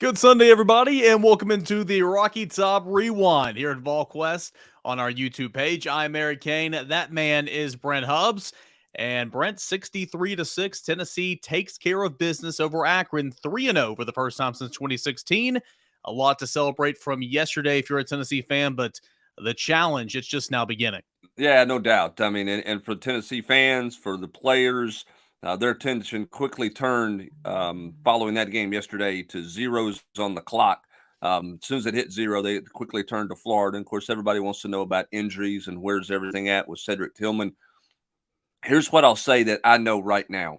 Good Sunday, everybody, and welcome into the Rocky Top Rewind here at Volquest on our YouTube page. I'm Eric Kane. That man is Brent Hubbs. And Brent, 63-6, Tennessee takes care of business over Akron, 3-0 for the first time since 2016. A lot to celebrate from yesterday if you're a Tennessee fan, but the challenge, it's just now beginning. Yeah, no doubt. I mean, and for Tennessee fans, for the players, their attention quickly turned following that game yesterday to zeros on the clock. As soon as it hit zero, they quickly turned to Florida. And of course, everybody wants to know about injuries and where's everything at with Cedric Tillman. Here's what I'll say that I know right now.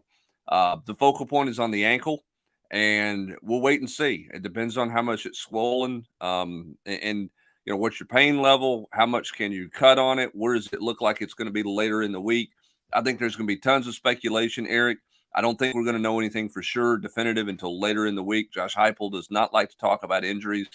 The focal point is on the ankle, and we'll wait and see. It depends on how much it's swollen, and what's your pain level, how much can you cut on it, where does it look like it's going to be later in the week. I think there's going to be tons of speculation, Eric. I don't think we're going to know anything for sure, definitive, until later in the week. Josh Heupel does not like to talk about injuries.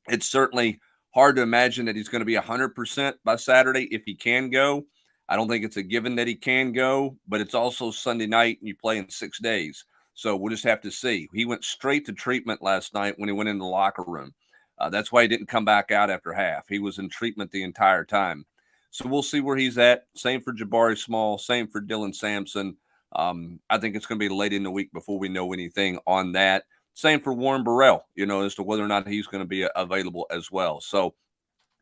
It's certainly hard to imagine that he's going to be 100% by Saturday if he can go. I don't think it's a given that he can go, but it's also Sunday night and you play in 6 days. So we'll just have to see. He went straight to treatment last night when he went in the locker room. That's why he didn't come back out after half. He was in treatment the entire time. So we'll see where he's at. Same for Jabari Small. Same for Dylan Sampson. I think it's going to be late in the week before we know anything on that. Same for Warren Burrell, as to whether or not he's going to be available as well. So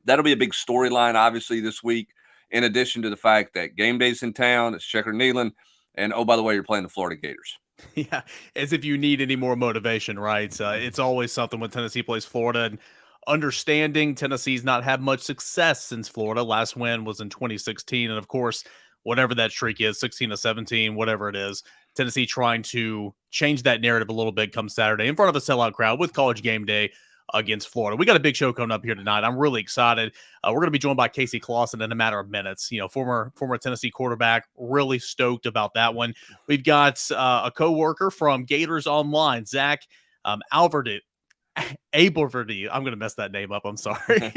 that'll be a big storyline, obviously, this week, in addition to the fact that game day's in town, it's Checker Neyland, and, oh, by the way, you're playing the Florida Gators. Yeah, as if you need any more motivation, right? It's always something when Tennessee plays Florida. And understanding Tennessee's not had much success since Florida. Last win was in 2016. And of course, whatever that streak is, 16-17, whatever it is, Tennessee trying to change that narrative a little bit come Saturday in front of a sellout crowd with College Game Day against Florida. We got a big show coming up here tonight. I'm really excited. We're going to be joined by Casey Clausen in a matter of minutes. Former Tennessee quarterback. Really stoked about that one. We've got a coworker from Gators Online, Zach Alverdy. Ableverdy. I'm going to mess that name up. I'm sorry.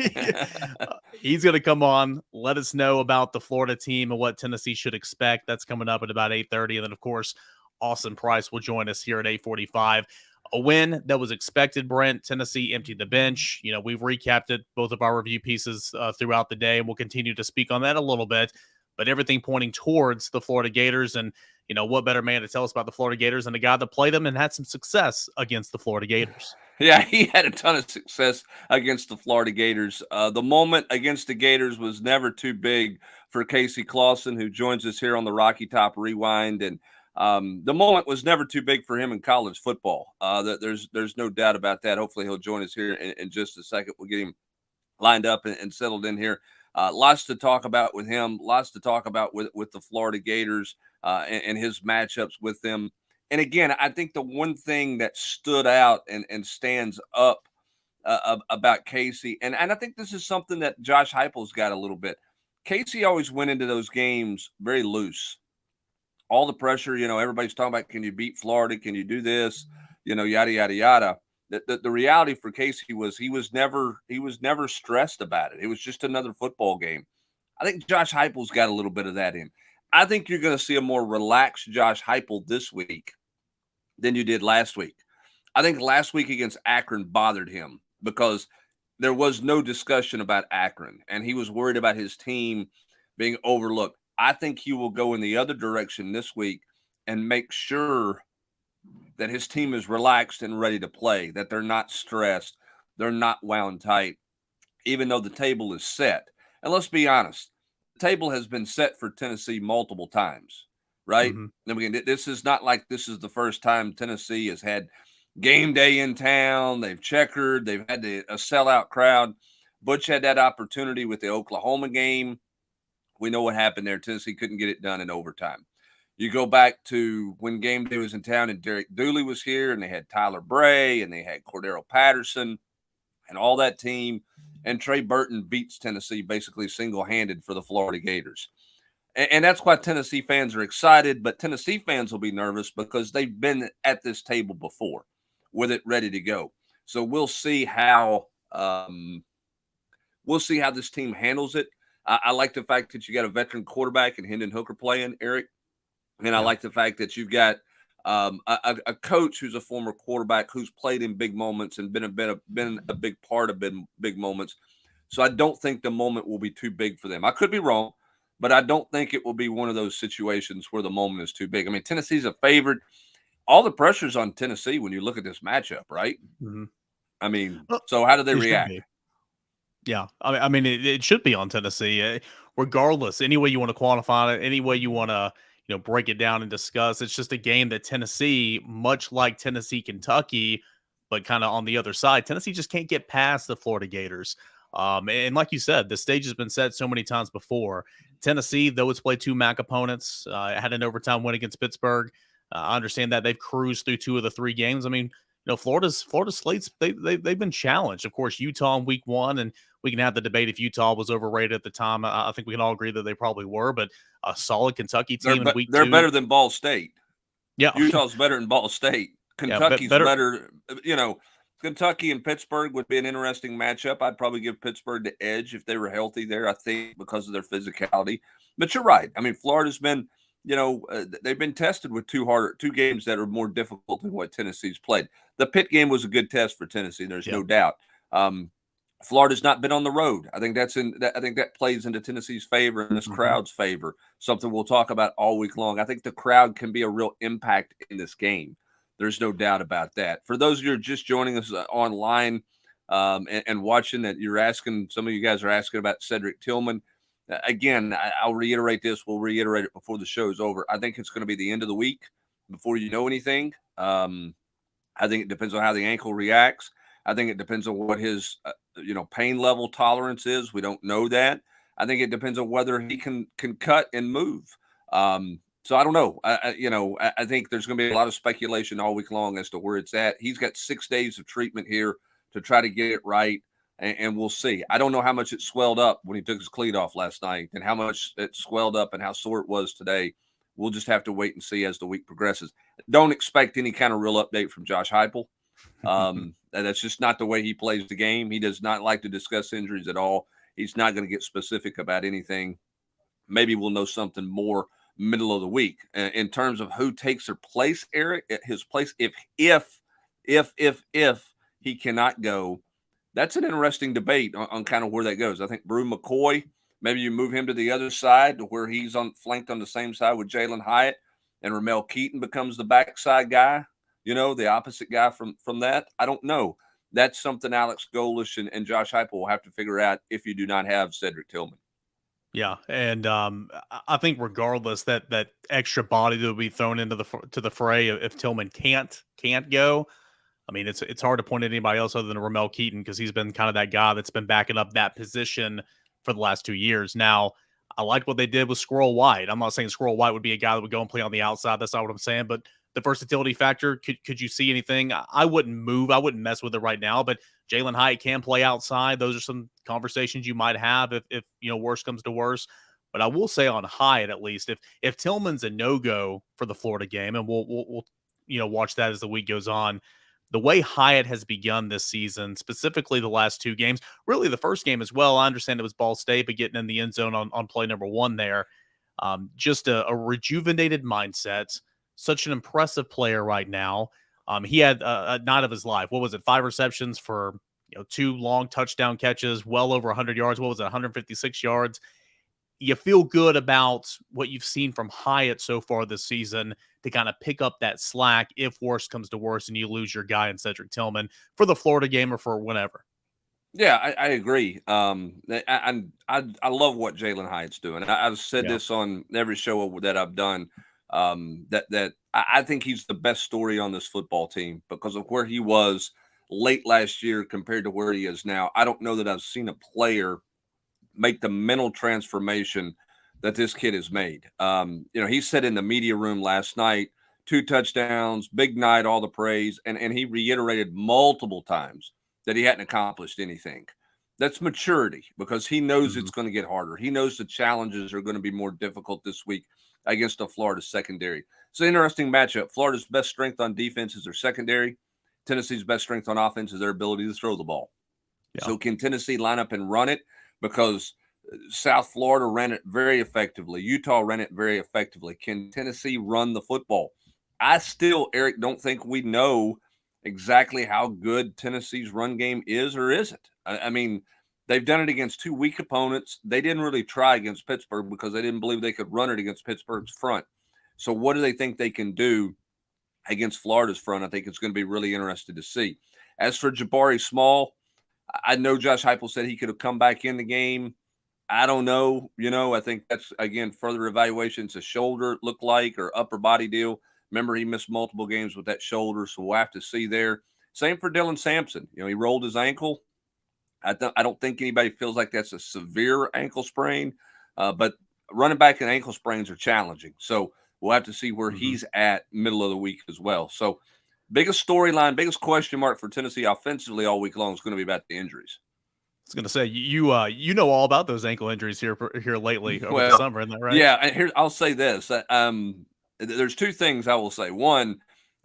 He's going to come on, let us know about the Florida team and what Tennessee should expect. That's coming up at about 8:30. And then, of course, Austin Price will join us here at 8:45. A win that was expected, Brent. Tennessee emptied the bench. We've recapped it, both of our review pieces throughout the day, and we'll continue to speak on that a little bit. But everything pointing towards the Florida Gators. And, what better man to tell us about the Florida Gators than a guy that played them and had some success against the Florida Gators? Yeah, he had a ton of success against the Florida Gators. The moment against the Gators was never too big for Casey Clausen, who joins us here on the Rocky Top Rewind. And the moment was never too big for him in college football. There's no doubt about that. Hopefully he'll join us here in just a second. We'll get him lined up and settled in here. Lots to talk about with him. Lots to talk about with the Florida Gators and his matchups with them. And again, I think the one thing that stood out and stands up about Casey, and I think this is something that Josh Heupel's got a little bit. Casey always went into those games very loose. All the pressure, everybody's talking about, can you beat Florida? Can you do this? Yada, yada, yada. The reality for Casey was he was never stressed about it. It was just another football game. I think Josh Heupel's got a little bit of that in. I think you're going to see a more relaxed Josh Heupel this week than you did last week. I think last week against Akron bothered him because there was no discussion about Akron, and he was worried about his team being overlooked. I think he will go in the other direction this week and make sure that his team is relaxed and ready to play, that they're not stressed, they're not wound tight, even though the table is set. And let's be honest, the table has been set for Tennessee multiple times, right? Mm-hmm. And again, this is not like this is the first time Tennessee has had game day in town. They've checkered. They've had a sellout crowd. Butch had that opportunity with the Oklahoma game. We know what happened there. Tennessee couldn't get it done in overtime. You go back to when game day was in town and Derek Dooley was here, and they had Tyler Bray and they had Cordero Patterson and all that team. And Trey Burton beats Tennessee basically single-handed for the Florida Gators. And that's why Tennessee fans are excited, but Tennessee fans will be nervous because they've been at this table before with it ready to go. So we'll see how this team handles it. I like the fact that you got a veteran quarterback and Hendon Hooker playing, Eric. And I like the fact that you've got a coach who's a former quarterback who's played in big moments and been a big part of big moments. So I don't think the moment will be too big for them. I could be wrong, but I don't think it will be one of those situations where the moment is too big. I mean, Tennessee's a favorite. All the pressure's on Tennessee when you look at this matchup, right? Mm-hmm. I mean, Well, so how do they it should react? be. Yeah, I mean, it should be on Tennessee, regardless. Any way you want to quantify it, any way you want to, break it down and discuss. It's just a game that Tennessee, much like Tennessee, Kentucky, but kind of on the other side, Tennessee just can't get past the Florida Gators. And like you said, the stage has been set so many times before. Tennessee, though it's played two MAC opponents, had an overtime win against Pittsburgh. I understand that they've cruised through two of the three games. I mean, Florida's slates they've been challenged. Of course, Utah in week one, and we can have the debate if Utah was overrated at the time. I think we can all agree that they probably were, but a solid Kentucky team in week They're two. better than Ball State. Yeah, Utah's better than Ball State. yeah, Kentucky's better. better. Kentucky and Pittsburgh would be an interesting matchup. I'd probably give Pittsburgh the edge if they were healthy there, I think, because of their physicality. But you're right. I mean, Florida's been, they've been tested with two games that are more difficult than what Tennessee's played. The Pitt game was a good test for Tennessee. There's no doubt. Florida's not been on the road. I think that plays into Tennessee's favor and this crowd's favor. Something we'll talk about all week long. I think the crowd can be a real impact in this game. There's no doubt about that. For those of you who are just joining us online and watching, that you're asking, some of you guys are asking about Cedric Tillman. Again, I'll reiterate this. We'll reiterate it before the show is over. I think it's going to be the end of the week before you know anything. I think it depends on how the ankle reacts. I think it depends on what his pain level tolerance is. We don't know that. I think it depends on whether he can cut and move. So I don't know. I think there's going to be a lot of speculation all week long as to where it's at. He's got 6 days of treatment here to try to get it right, and we'll see. I don't know how much it swelled up when he took his cleat off last night and how much it swelled up and how sore it was today. We'll just have to wait and see as the week progresses. Don't expect any kind of real update from Josh Heupel. That's just not the way he plays the game. He does not like to discuss injuries at all. He's not going to get specific about anything. Maybe we'll know something more middle of the week in terms of who takes their place, Eric, at his place. If he cannot go, that's an interesting debate on kind of where that goes. I think Brew McCoy, maybe you move him to the other side to where he's flanked on the same side with Jalen Hyatt, and Ramel Keaton becomes the backside guy. The opposite guy from that. I don't know. That's something Alex Golish and Josh Heupel will have to figure out if you do not have Cedric Tillman. Yeah, and I think regardless that extra body that will be thrown into the fray if Tillman can't go. I mean, it's hard to point at anybody else other than Ramel Keaton because he's been kind of that guy that's been backing up that position for the last 2 years. Now, I like what they did with Squirrel White. I'm not saying Squirrel White would be a guy that would go and play on the outside. That's not what I'm saying. But the versatility factor, could you see anything? I wouldn't move. I wouldn't mess with it right now. But Jalen Hyatt can play outside. Those are some conversations you might have if worse comes to worse. But I will say on Hyatt, at least, if Tillman's a no-go for the Florida game, and we'll watch that as the week goes on, the way Hyatt has begun this season, specifically the last 2 games, really the first game as well. I understand it was Ball State, but getting in the end zone on play number 1 there, just a rejuvenated mindset. Such an impressive player right now. He had a night of his life. What was it? 5 receptions for 2 long touchdown catches, well over 100 yards. What was it? 156 yards. You feel good about what you've seen from Hyatt so far this season to kind of pick up that slack if worse comes to worse and you lose your guy in Cedric Tillman for the Florida game or for whenever. Yeah, I agree. I love what Jalen Hyatt's doing. I've said this on every show that I've done. That I think he's the best story on this football team because of where he was late last year compared to where he is now. I don't know that I've seen a player make the mental transformation that this kid has made. He said in the media room last night, 2 touchdowns, big night, all the praise. And he reiterated multiple times that he hadn't accomplished anything. That's maturity because he knows it's going to get harder. He knows the challenges are going to be more difficult this week against the Florida secondary. It's an interesting matchup. Florida's best strength on defense is their secondary. Tennessee's best strength on offense is their ability to throw the ball. Yeah. So can Tennessee line up and run it? Because South Florida ran it very effectively. Utah ran it very effectively. Can Tennessee run the football? I still, Eric, don't think we know exactly how good Tennessee's run game is or isn't. I mean, they've done it against two weak opponents. They didn't really try against Pittsburgh because they didn't believe they could run it against Pittsburgh's front. So what do they think they can do against Florida's front? I think it's going to be really interesting to see. As for Jabari Small, I know Josh Heupel said he could have come back in the game. I don't know. I think that's, again, further evaluations, a shoulder look like or upper body deal. Remember, he missed multiple games with that shoulder, so we'll have to see there. Same for Dylan Sampson. He rolled his ankle. I don't think anybody feels like that's a severe ankle sprain, but running back and ankle sprains are challenging. So we'll have to see where he's at middle of the week as well. So biggest storyline, biggest question mark for Tennessee offensively all week long is going to be about the injuries. I was going to say you know all about those ankle injuries here lately over the summer, isn't that right? Yeah, and I'll say this. There's two things I will say. One,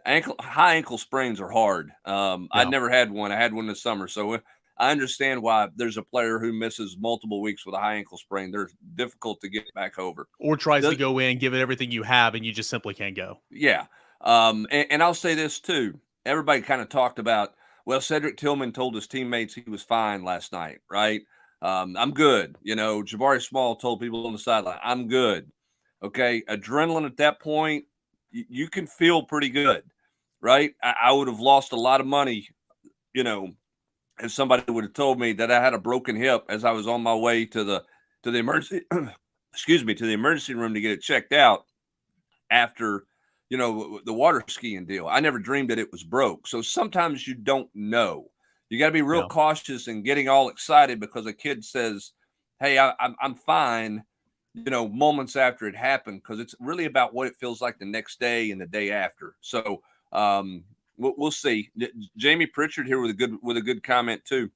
high ankle sprains are hard. I never had one. I had one this summer, so I understand why there's a player who misses multiple weeks with a high ankle sprain. They're difficult to get back over, or tries to go in, give it everything you have, and you just simply can't go. Yeah, and I'll say this too. Everybody kind of talked about, well, Cedric Tillman told his teammates he was fine last night, right? I'm good. Jabari Small told people on the sideline, I'm good. Okay. Adrenaline at that point, you can feel pretty good, right? I would have lost a lot of money, if somebody would have told me that I had a broken hip as I was on my way to the emergency, to the emergency room to get it checked out after the water skiing deal. I never dreamed that it was broke. So sometimes you don't know. You got to be real cautious and getting all excited because a kid says, hey, I'm fine, moments after it happened, because it's really about what it feels like the next day and the day after. So we'll see. Jamie Pritchard here with a good comment too.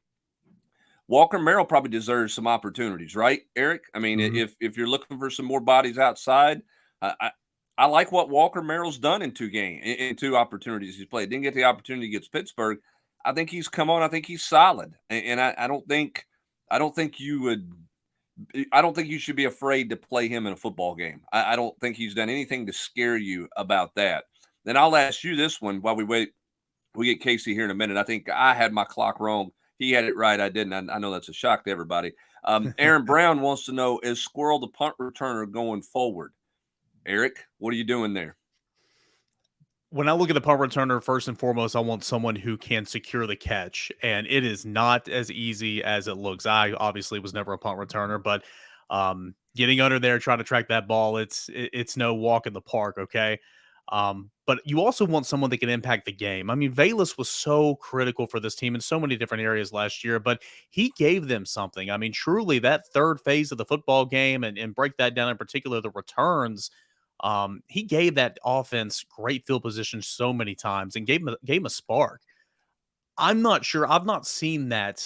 Walker Merrill probably deserves some opportunities, right, Eric? I mean, if you're looking for some more bodies outside, I like what Walker Merrill's done in two opportunities he's played. Didn't get the opportunity against Pittsburgh. I think he's come on. I think he's solid, and I don't think you should be afraid to play him in a football game. I don't think he's done anything to scare you about that. Then I'll ask you this one while we wait. We get Casey here in a minute. I think I had my clock wrong. He had it right. I didn't. I know that's a shock to everybody. Aaron Brown wants to know, is Squirrel the punt returner going forward? Eric, what are you doing there? When I look at the punt returner, first and foremost, I want someone who can secure the catch, and it is not as easy as it looks. I obviously was never a punt returner, but getting under there, trying to track that ball, it's no walk in the park, okay? But you also want someone that can impact the game. I mean, Velus was so critical for this team in so many different areas last year, but he gave them something. I mean, truly, that third phase of the football game, and break that down in particular, the returns. He gave that offense great field position so many times and gave him a spark. I'm not sure. I've not seen that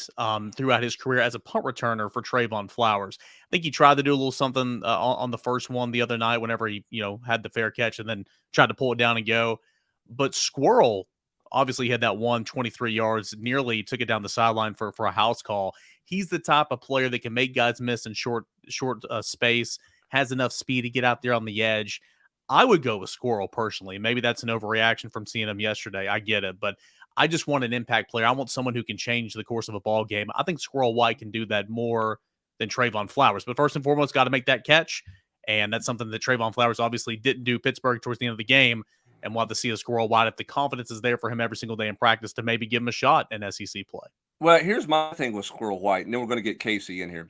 throughout his career as a punt returner for Trayvon Flowers. I think he tried to do a little something on the first one the other night whenever he had the fair catch and then tried to pull it down and go. But Squirrel obviously had that 123 yards, nearly took it down the sideline for a house call. He's the type of player that can make guys miss in short space, has enough speed to get out there on the edge. I would go with Squirrel personally. Maybe that's an overreaction from seeing him yesterday. I get it, but I just want an impact player. I want someone who can change the course of a ball game. I think Squirrel White can do that more than Trayvon Flowers. But first and foremost, got to make that catch. And that's something that Trayvon Flowers obviously didn't do Pittsburgh towards the end of the game. And we'll have to see a Squirrel White if the confidence is there for him every single day in practice to maybe give him a shot in SEC play. Well, here's my thing with Squirrel White, and then we're going to get Casey in here.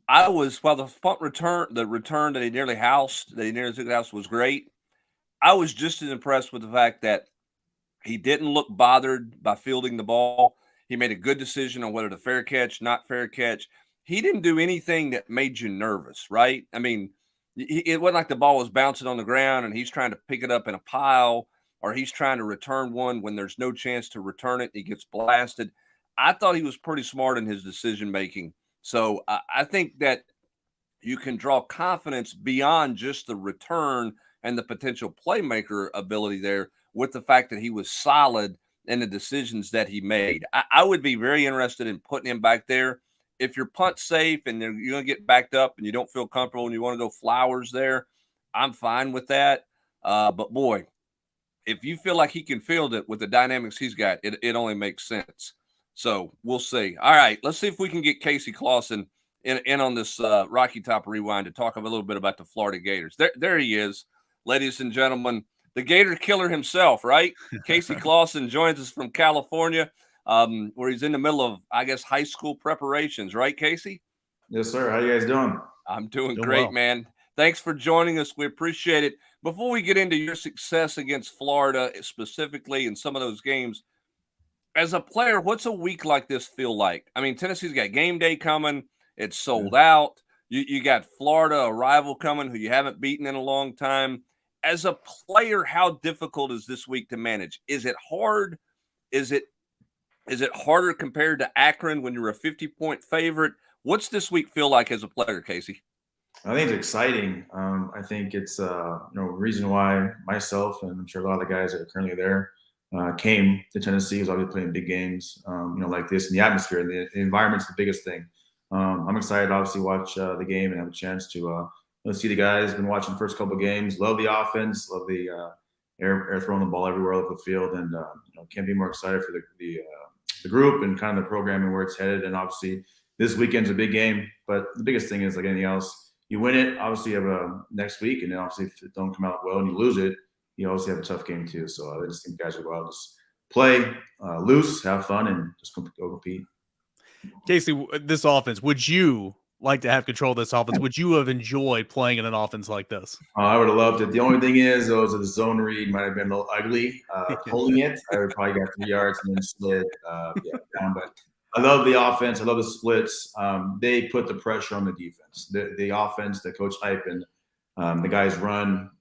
I was, while the punt return, the return that he nearly took house was great. I was just as impressed with the fact that he didn't look bothered by fielding the ball. He made a good decision on whether to fair catch, not fair catch. He didn't do anything that made you nervous, right? I mean, it wasn't like the ball was bouncing on the ground and he's trying to pick it up in a pile, or he's trying to return one when there's no chance to return it. He gets blasted. I thought he was pretty smart in his decision making. So I think that you can draw confidence beyond just the return and the potential playmaker ability there with the fact that he was solid in the decisions that he made. I would be very interested in putting him back there. If your punt's safe and you're going to get backed up and you don't feel comfortable and you want to go Flowers there, I'm fine with that. But boy, if you feel like he can field it with the dynamics he's got, it only makes sense. So we'll see. All right, let's see if we can get Casey Clausen in on this Rocky Top Rewind to talk a little bit about the Florida Gators. There he is, ladies and gentlemen, the Gator killer himself, right? Casey Clausen joins us from California, where he's in the middle of, I guess, high school preparations, right, Casey? Yes, sir. How you guys doing? I'm doing great, well. man. Thanks for joining us. We appreciate it. Before we get into your success against Florida specifically in some of those games, as a player, what's a week like this feel like? I mean, Tennessee's got game day coming. It's sold out. You got Florida, a rival coming who you haven't beaten in a long time. As a player, how difficult is this week to manage? Is it hard? Is it harder compared to Akron when you're a 50-point favorite? What's this week feel like as a player, Casey? I think it's exciting. I think it's reason why myself and I'm sure a lot of the guys that are currently there came to Tennessee is obviously playing big games, like this, and the atmosphere and the environment's the biggest thing. I'm excited to obviously watch the game and have a chance to see the guys. Been watching the first couple of games. Love the offense. Love the air throwing the ball everywhere over the field, and can't be more excited for the group and kind of the program and where it's headed. And obviously this weekend's a big game, but the biggest thing is like anything else. You win it, obviously you have a next week, and then obviously if it don't come out well and you lose it, you obviously have a tough game too. So I just think guys will go out and just play loose, have fun, and just go compete. Casey, this offense, would you like to have control of this offense? Would you have enjoyed playing in an offense like this? I would have loved it. The only thing is, though, the zone read might have been a little ugly. Holding it, I would probably got 3 yards and then slid down. But I love the offense. I love the splits. They put the pressure on the defense. The offense that Coach Iceman, the guys run,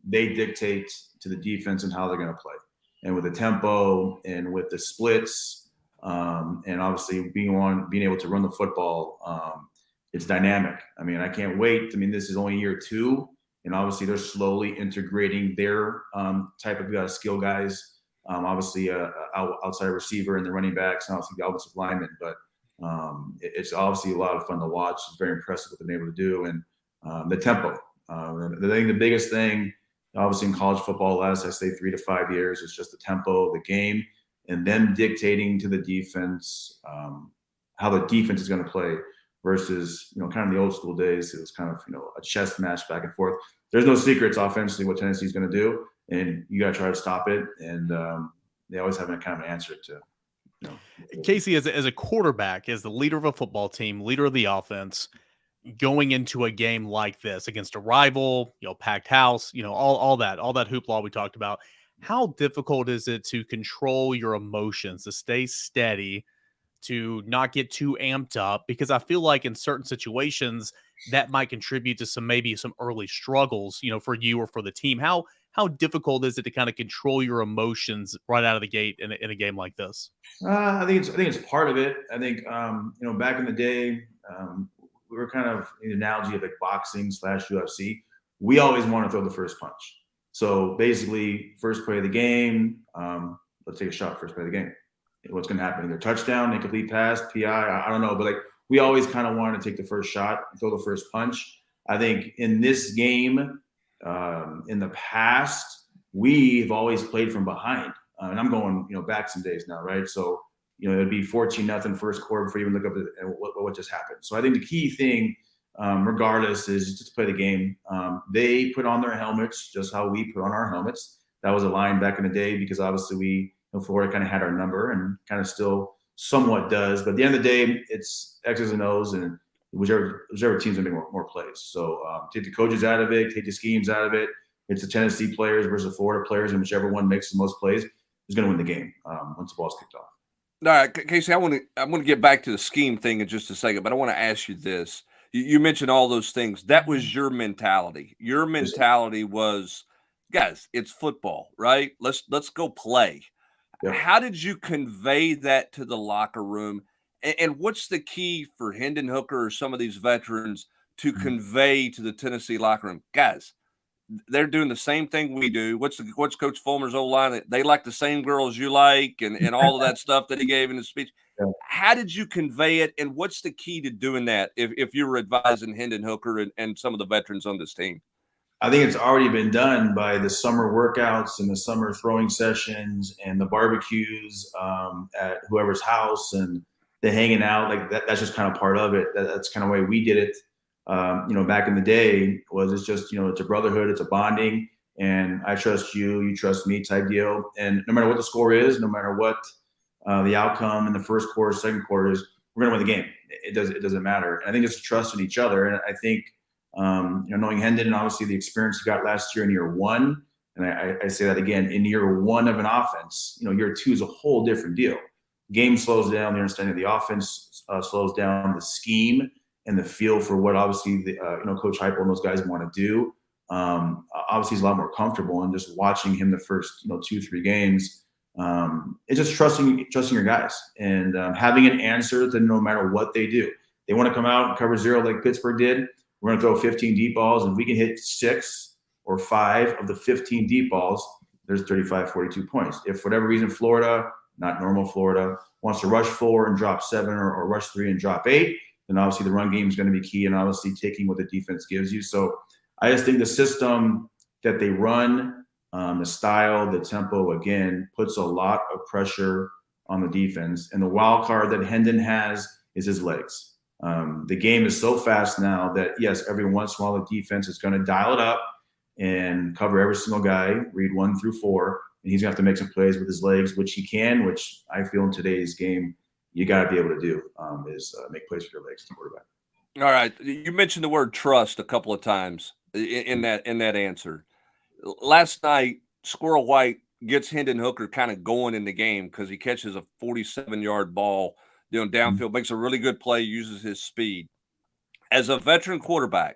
they dictate to the defense and how they're going to play. And with the tempo and with the splits, and obviously being able to run the football, it's dynamic. I mean, I can't wait. I mean, this is only year 2, and obviously they're slowly integrating their type of skill guys. Obviously, outside receiver and the running backs, and obviously the offensive linemen. But it's obviously a lot of fun to watch. It's very impressive what they've been able to do, and the tempo. The biggest thing, obviously in college football, last I say 3 to 5 years, is just the tempo, the game, and them dictating to the defense how the defense is going to play. Versus, kind of the old school days, it was kind of, a chess match back and forth. There's no secrets offensively what Tennessee's going to do, and you got to try to stop it. And they always have a kind of an answer to. Casey, as a quarterback, as the leader of a football team, leader of the offense, going into a game like this against a rival, packed house, all that hoopla we talked about. How difficult is it to control your emotions, to stay steady, to not get too amped up? Because I feel like in certain situations that might contribute to maybe some early struggles, for you or for the team. How difficult is it to kind of control your emotions right out of the gate in a game like this? I think it's part of it. I think back in the day, we were kind of in the analogy of like boxing / UFC. We always want to throw the first punch. So basically, first play of the game, let's take a shot. First play of the game. What's going to happen? Either touchdown, incomplete pass, PI, I don't know. But like we always kind of wanted to take the first shot, throw the first punch. I think in this game, in the past, we've always played from behind. And I'm going, back some days now, right? So, it'd be 14-0 first quarter before you even look up at what just happened. So I think the key thing, regardless, is just to play the game. They put on their helmets just how we put on our helmets. That was a line back in the day because obviously Florida kind of had our number and kind of still somewhat does. But at the end of the day, it's X's and O's, and whichever team's going to make more plays. So take the coaches out of it, take the schemes out of it. It's the Tennessee players versus the Florida players, and whichever one makes the most plays is going to win the game once the ball's kicked off. All right, Casey, I want to get back to the scheme thing in just a second, but I want to ask you this. You mentioned all those things. That was your mentality. Your mentality was, guys, it's football, right? Let's go play. Yeah. How did you convey that to the locker room? And what's the key for Hendon Hooker or some of these veterans to convey to the Tennessee locker room? Guys, they're doing the same thing we do. What's Coach Fulmer's old line? They like the same girls you like, and all of that stuff that he gave in his speech. Yeah. How did you convey it, and what's the key to doing that if you were advising Hendon Hooker and some of the veterans on this team? I think it's already been done by the summer workouts and the summer throwing sessions and the barbecues at whoever's house and the hanging out. Like that's just kind of part of it. That's kind of the way we did it. Back in the day was it's just, it's a brotherhood, it's a bonding, and I trust you, you trust me type deal. And no matter what the score is, no matter what the outcome in the first quarter, second quarter is, we're going to win the game. It doesn't matter. And I think it's trust in each other. And I think, knowing Hendon and obviously the experience he got last year in year one, and I say that again, in year one of an offense, year two is a whole different deal. Game slows down, the understanding of the offense slows down, the scheme and the feel for what obviously Coach Heupel and those guys want to do. Obviously he's a lot more comfortable, and just watching him the first 2-3 games, it's just trusting your guys and having an answer to no matter what they do. They want to come out and cover zero like Pittsburgh did. We're going to throw 15 deep balls, and if we can hit 6 or 5 of the 15 deep balls, there's 35, 42 points. If for whatever reason Florida, not normal Florida, wants to rush 4 and drop 7 or rush 3 and drop 8, then obviously the run game is going to be key, and obviously taking what the defense gives you. So I just think the system that they run, the style, the tempo, again, puts a lot of pressure on the defense. And the wild card that Hendon has is his legs. The game is so fast now that, yes, every once in a while the defense is going to dial it up and cover every single guy, read 1 through 4, and he's going to have to make some plays with his legs, which he can, which I feel in today's game you got to be able to do, is make plays with your legs as a quarterback. All right. You mentioned the word trust a couple of times in that answer. Last night, Squirrel White gets Hendon Hooker kind of going in the game because he catches a 47-yard ball downfield, makes a really good play, uses his speed. As a veteran quarterback,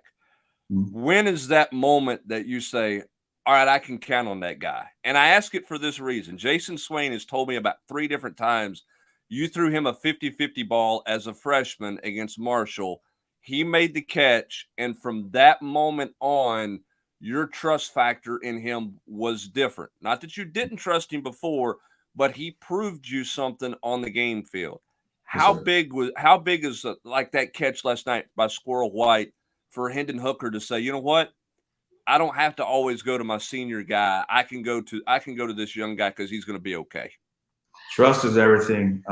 when is that moment that you say, all right, I can count on that guy? And I ask it for this reason. Jason Swain has told me about 3 different times you threw him a 50-50 ball as a freshman against Marshall. He made the catch, and from that moment on, your trust factor in him was different. Not that you didn't trust him before, but he proved you something on the game field. How big is like that catch last night by Squirrel White for Hendon Hooker to say, you know what? I don't have to always go to my senior guy. I can go to this young guy because he's going to be okay. Trust is everything.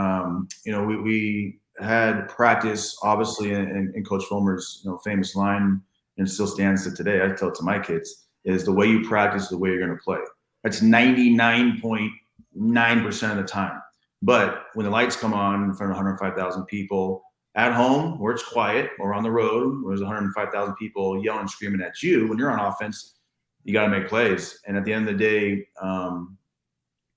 We had practice, obviously, in Coach Fulmer's famous line, and still stands to today. I tell it to my kids, is the way you practice is the way you're going to play. That's 99.9% of the time. But when the lights come on in front of 105,000 people at home, where it's quiet, or on the road where there's 105,000 people yelling and screaming at you, when you're on offense, you got to make plays. And at the end of the day,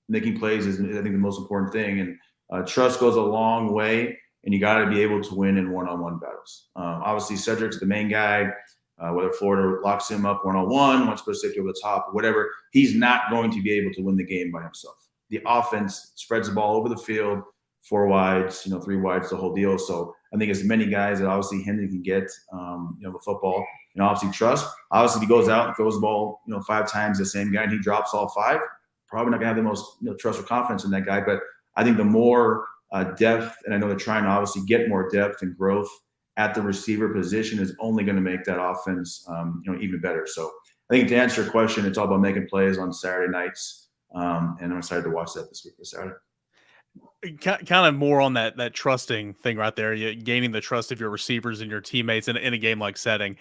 making plays is, I think, the most important thing. And trust goes a long way, and you got to be able to win in one-on-one battles. Obviously, Cedric's the main guy. Whether Florida locks him up one-on-one, wants to stick over the top, or whatever, he's not going to be able to win the game by himself. The offense spreads the ball over the field, 4 wides, 3 wides, the whole deal. So I think as many guys that obviously Hendon can get, the football, obviously trust. Obviously, if he goes out and throws the ball, 5 times the same guy and he drops all 5, probably not going to have the most trust or confidence in that guy. But I think the more depth, and I know they're trying to obviously get more depth and growth at the receiver position, is only going to make that offense, even better. So I think to answer your question, it's all about making plays on Saturday nights. And I'm excited to watch that this Saturday. Kind of more on that trusting thing right there. You gaining the trust of your receivers and your teammates in a game like setting.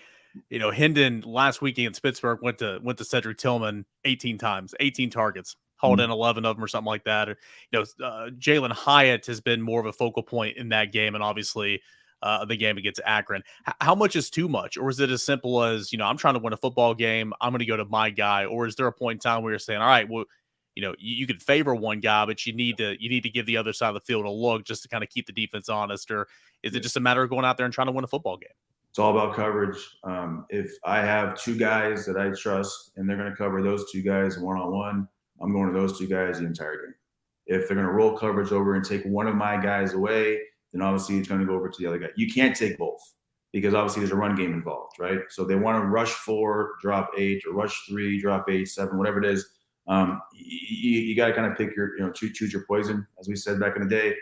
Hendon last week against Pittsburgh went to Cedric Tillman 18 times, 18 targets, hauled in 11 of them or something like that. Jalen Hyatt has been more of a focal point in that game, and obviously the game against Akron. How much is too much? Or is it as simple as, I'm trying to win a football game, I'm going to go to my guy? Or is there a point in time where you're saying, all right, well, you could favor one guy, but you need to give the other side of the field a look just to kind of keep the defense honest? Or is it just a matter of going out there and trying to win a football game? It's all about coverage. If I have 2 guys that I trust and they're going to cover those 2 guys one-on-one, I'm going to those 2 guys the entire game. If they're going to roll coverage over and take one of my guys away, then obviously it's going to go over to the other guy. You can't take both, because obviously there's a run game involved, right? So they want to rush 4, drop 8, or rush 3, drop 8, 7, whatever it is. You got to kind of pick your, choose your poison, as we said back in the day.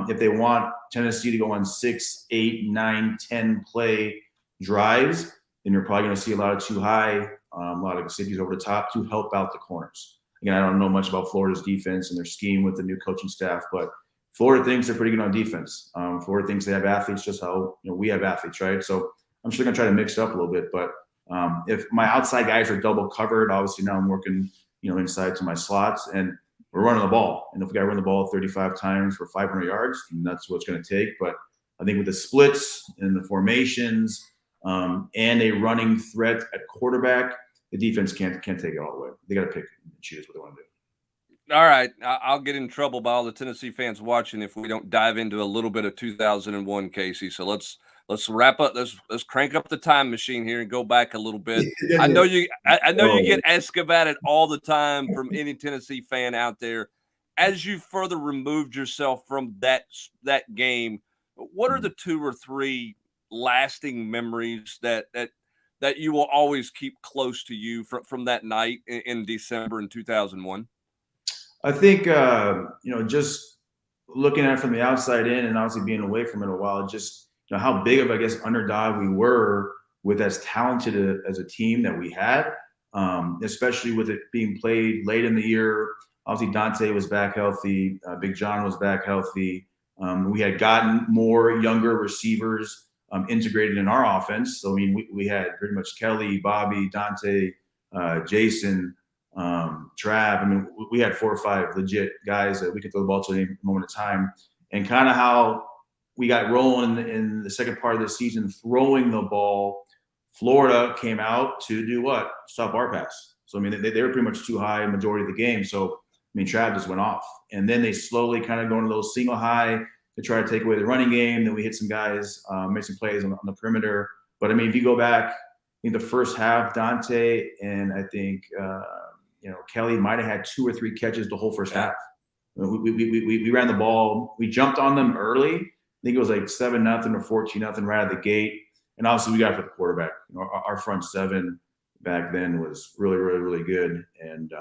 If they want Tennessee to go on 6, 8, 9, 10 play drives, then you're probably going to see a lot of too high a lot of safeties over the top to help out the corners. Again, I don't know much about Florida's defense and their scheme with the new coaching staff, but Florida thinks they're pretty good on defense. Florida thinks they have athletes just how we have athletes, right? So I'm sure going to try to mix it up a little bit. But if my outside guys are double covered, obviously now I'm working inside to my slots, and we're running the ball. And if we got to run the ball 35 times for 500 yards, then that's what it's going to take. But I think with the splits and the formations and a running threat at quarterback, the defense can't take it all the way. They got to pick and choose what they want to do. All right, I'll get in trouble by all the Tennessee fans watching if we don't dive into a little bit of 2001, Casey. So let's wrap up. Let's crank up the time machine here and go back a little bit. I know you get asked about it all the time from any Tennessee fan out there. As you further removed yourself from that game, what are the 2 or 3 lasting memories that you will always keep close to you from that night in December in 2001? I think, just looking at it from the outside in and obviously being away from it a while, just how big of, I guess, underdog we were with as talented as a team that we had, especially with it being played late in the year. Obviously, Dante was back healthy. Big John was back healthy. We had gotten more younger receivers integrated in our offense. So, I mean, we had pretty much Kelly, Bobby, Dante, Jason, Trav. I mean, we had 4 or 5 legit guys that we could throw the ball to any moment of time. And kind of how we got rolling in the second part of the season, throwing the ball, Florida came out to do what? Stop our pass. So, I mean, they were pretty much too high majority of the game. So, I mean, Trav just went off. And then they slowly kind of go into those single high to try to take away the running game. Then we hit some guys, make some plays on the perimeter. But, I mean, if you go back, I think the first half, Dante and I think Kelly might have had 2 or 3 catches the whole first half. We ran the ball. We jumped on them early. I think it was like 7-0 or 14-0 right out of the gate. And obviously we got it for the quarterback. Our front 7 back then was really, really, really good. And,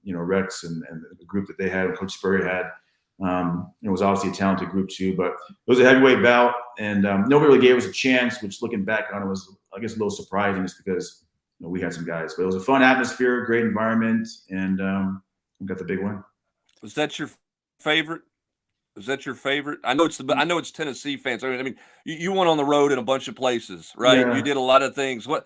Rex and the group that they had, Coach Spurrier had, it was obviously a talented group too. But it was a heavyweight bout, and nobody really gave us a chance, which looking back on it was, I guess, a little surprising just because we had some guys. But it was a fun atmosphere, great environment, and we got the big win. Was that your favorite? Was that your favorite? I know it's Tennessee fans. I mean, you went on the road in a bunch of places, right? Yeah. You did a lot of things. What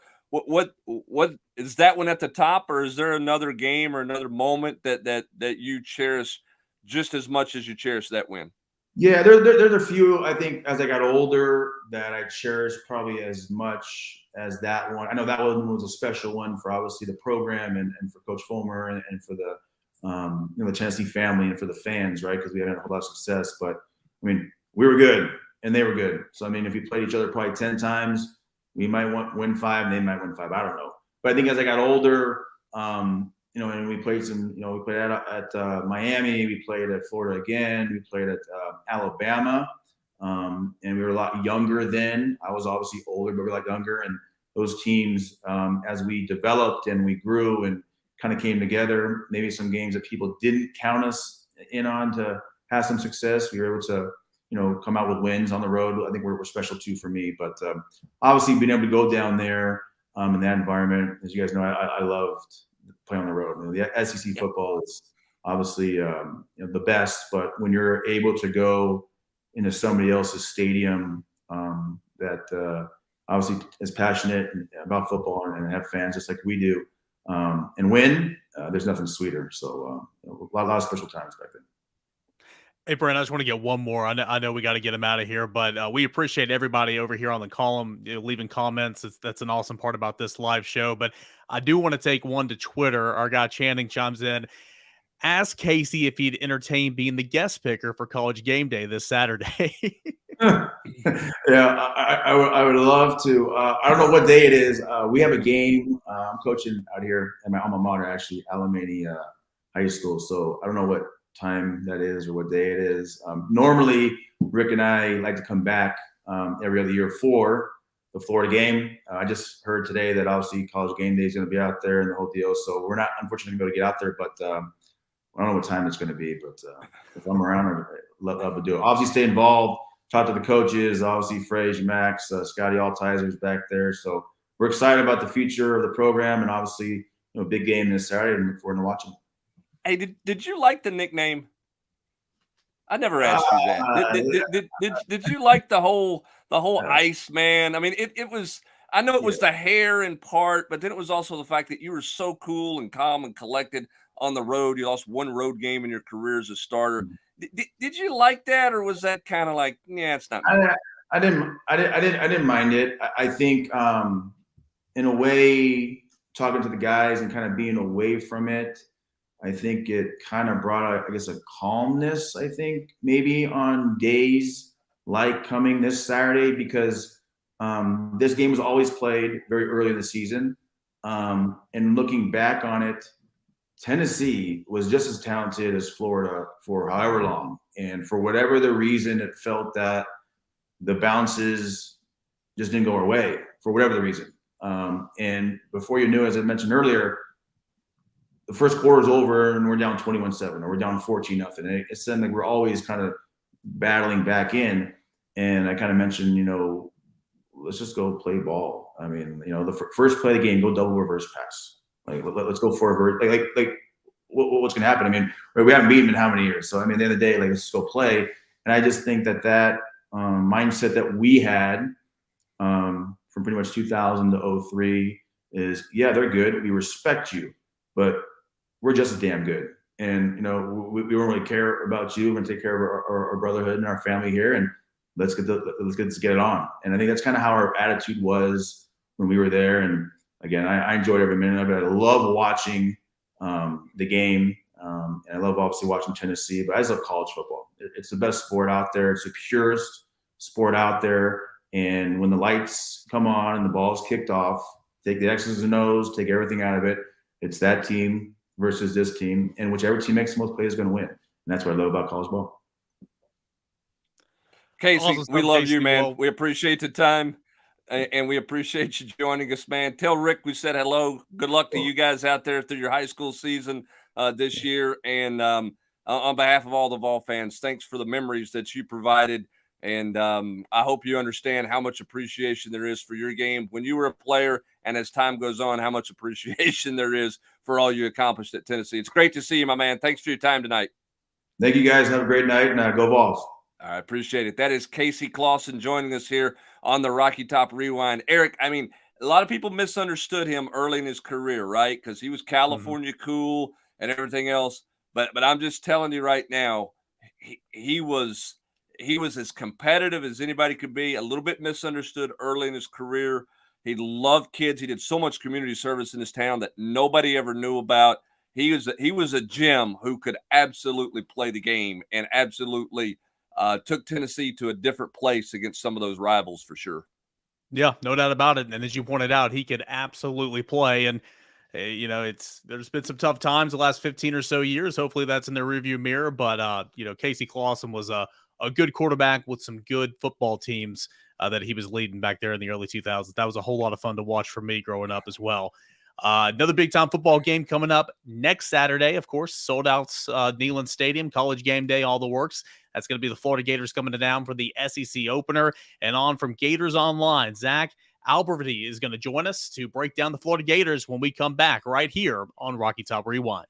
is that one at the top, or is there another game or another moment that you cherish just as much as you cherish that win? Yeah, there's a few, I think, as I got older that I cherish probably as much as that one. I know that one was a special one for obviously the program and for Coach Fulmer and for the the Tennessee family and for the fans, right? Because we hadn't had a whole lot of success. But, I mean, we were good and they were good. So, I mean, if we played each other probably 10 times, we might win 5 and they might win 5. I don't know. But I think as I got older, and we played we played at Miami, we played at Florida again, we played at Alabama, and we were a lot younger then. I was obviously older, but we were a lot younger. And those teams, as we developed and we grew and kind of came together, maybe some games that people didn't count us in on to have some success, we were able to, come out with wins on the road. I think we're special too for me. But obviously being able to go down there in that environment, as you guys know, I loved playing on the road. The SEC football is obviously the best, but when you're able to go into somebody else's stadium that obviously is passionate about football and have fans just like we do, and win, there's nothing sweeter. So a lot of special times back then. Hey, Brent, I just want to get one more. I know we got to get him out of here, but we appreciate everybody over here on the column leaving comments. That's an awesome part about this live show. But I do want to take one to Twitter. Our guy Channing chimes in. Ask Casey if he'd entertain being the guest picker for College Game Day this Saturday. Yeah, I would love to. I don't know what day it is. We have a game. I'm coaching out here at my alma mater, actually, Alamany High School. So I don't know what time that is or what day it is. Normally, Rick and I like to come back every other year for the Florida game. I just heard today that obviously College Game Day is going to be out there and the whole deal. So we're not unfortunately going to get out there, but I don't know what time it's going to be. But if I'm around, I'd love to do it. Obviously, stay involved. Talk to the coaches. Obviously, Frage, Max, Scotty Altizer's back there. So we're excited about the future of the program, and obviously, big game this Saturday, and look forward to watching. Hey, did you like the nickname? I never asked you that. Did you like the whole Iceman? I mean, it was. I know it was the hair in part, but then it was also the fact that you were so cool and calm and collected on the road. You lost one road game in your career as a starter. Did you like that, or was that kind of like, yeah, it's not me? I didn't mind it. I think in a way, talking to the guys and kind of being away from it, I think it kind of brought, I guess, a calmness, I think, maybe on days like coming this Saturday, because this game was always played very early in the season. And looking back on it, Tennessee was just as talented as Florida for however long. And for whatever the reason, it felt that the bounces just didn't go our way for whatever the reason. And before you knew, as I mentioned earlier, the first quarter's over and we're down 21-7 or we're down 14-0. And it seemed like we're always kind of battling back in. And I kind of mentioned, let's just go play ball. I mean, the first play of the game, go double reverse pass. Like, let's go for a what's going to happen? I mean, we haven't beaten them in how many years? So, I mean, at the end of the day, let's just go play. And I just think that mindset that we had from pretty much 2000 to 03 is, yeah, they're good. We respect you, but we're just as damn good. And, we don't really care about you. We're going to take care of our brotherhood and our family here, and let's get it on. And I think that's kind of how our attitude was when we were there. And again, I enjoyed every minute of it. I love watching the game. And I love obviously watching Tennessee, but I just love college football. It's the best sport out there. It's the purest sport out there. And when the lights come on and the ball is kicked off, take the X's and O's, take everything out of it. It's that team versus this team, and whichever team makes the most plays is going to win. And that's what I love about college ball. Casey, we love you, man. We appreciate the time, and we appreciate you joining us, man. Tell Rick we said hello. Good luck to you guys out there through your high school season this year. And on behalf of all the Vol fans, thanks for the memories that you provided. And I hope you understand how much appreciation there is for your game when you were a player, and as time goes on, how much appreciation there is for all you accomplished at Tennessee. It's great to see you, my man. Thanks for your time tonight. Thank you, guys. Have a great night, and go Vols. I appreciate it. That is Casey Clausen joining us here on the Rocky Top Rewind. Eric, I mean, a lot of people misunderstood him early in his career, right? Because he was California cool and everything else. But I'm just telling you right now, he was as competitive as anybody could be, a little bit misunderstood early in his career. He loved kids. He did so much community service in his town that nobody ever knew about. He was a gem who could absolutely play the game and absolutely took Tennessee to a different place against some of those rivals for sure. Yeah, no doubt about it. And as you pointed out, he could absolutely play. And there's been some tough times the last 15 or so years. Hopefully that's in the rearview mirror. But Casey Clausen was a good quarterback with some good football teams that he was leading back there in the early 2000s. That was a whole lot of fun to watch for me growing up as well. Another big-time football game coming up next Saturday, of course, sold out Neyland Stadium, college game day, all the works. That's going to be the Florida Gators coming to town for the SEC opener. And on from Gators Online, Zach Alberty is going to join us to break down the Florida Gators when we come back right here on Rocky Top Rewind.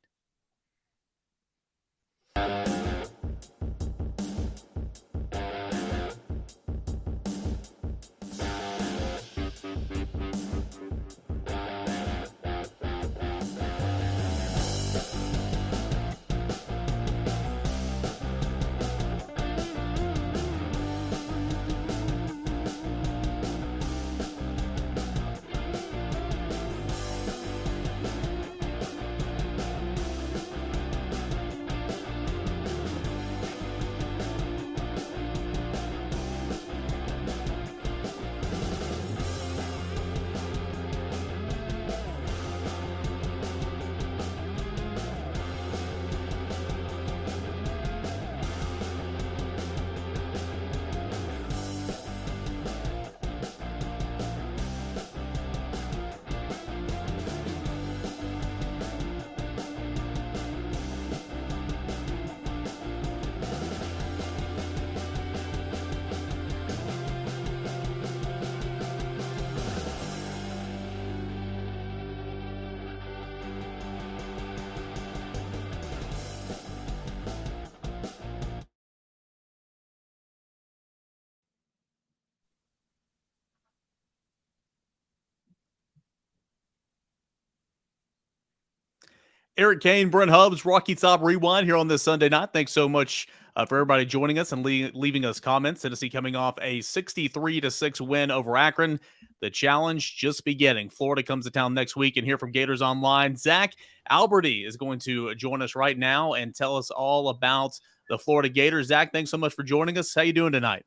Eric Kane, Brent Hubbs, Rocky Top Rewind here on this Sunday night. Thanks so much for everybody joining us and leaving us comments. Tennessee coming off a 63-6 win over Akron. The challenge just beginning. Florida comes to town next week, and hear from Gators Online. Zach Alberty is going to join us right now and tell us all about the Florida Gators. Zach, thanks so much for joining us. How you doing tonight?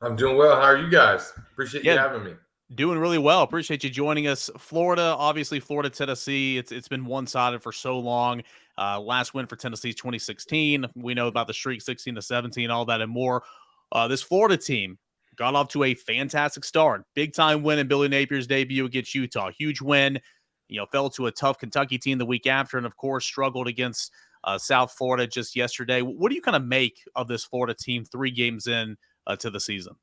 I'm doing well. How are you guys? Appreciate you having me. Doing really well. Appreciate you joining us. Florida, obviously Florida, Tennessee. It's been one-sided for so long. Last win for Tennessee 2016. We know about the streak 16-17, all that and more. This Florida team got off to a fantastic start. Big time win in Billy Napier's debut against Utah. Huge win. Fell to a tough Kentucky team the week after, and of course struggled against South Florida just yesterday. What do you kind of make of this Florida team 3 games in to the season?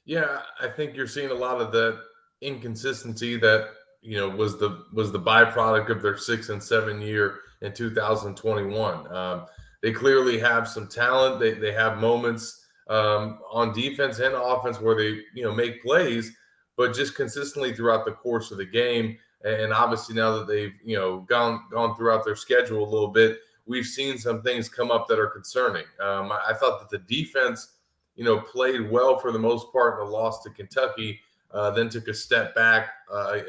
Yeah, I think you're seeing a lot of that inconsistency that was the byproduct of their 6 and 7 year in 2021. They clearly have some talent. They have moments on defense and offense where they make plays, but just consistently throughout the course of the game. And obviously now that they've gone throughout their schedule a little bit, we've seen some things come up that are concerning. I thought that the defense played well for the most part in the loss to Kentucky, then took a step back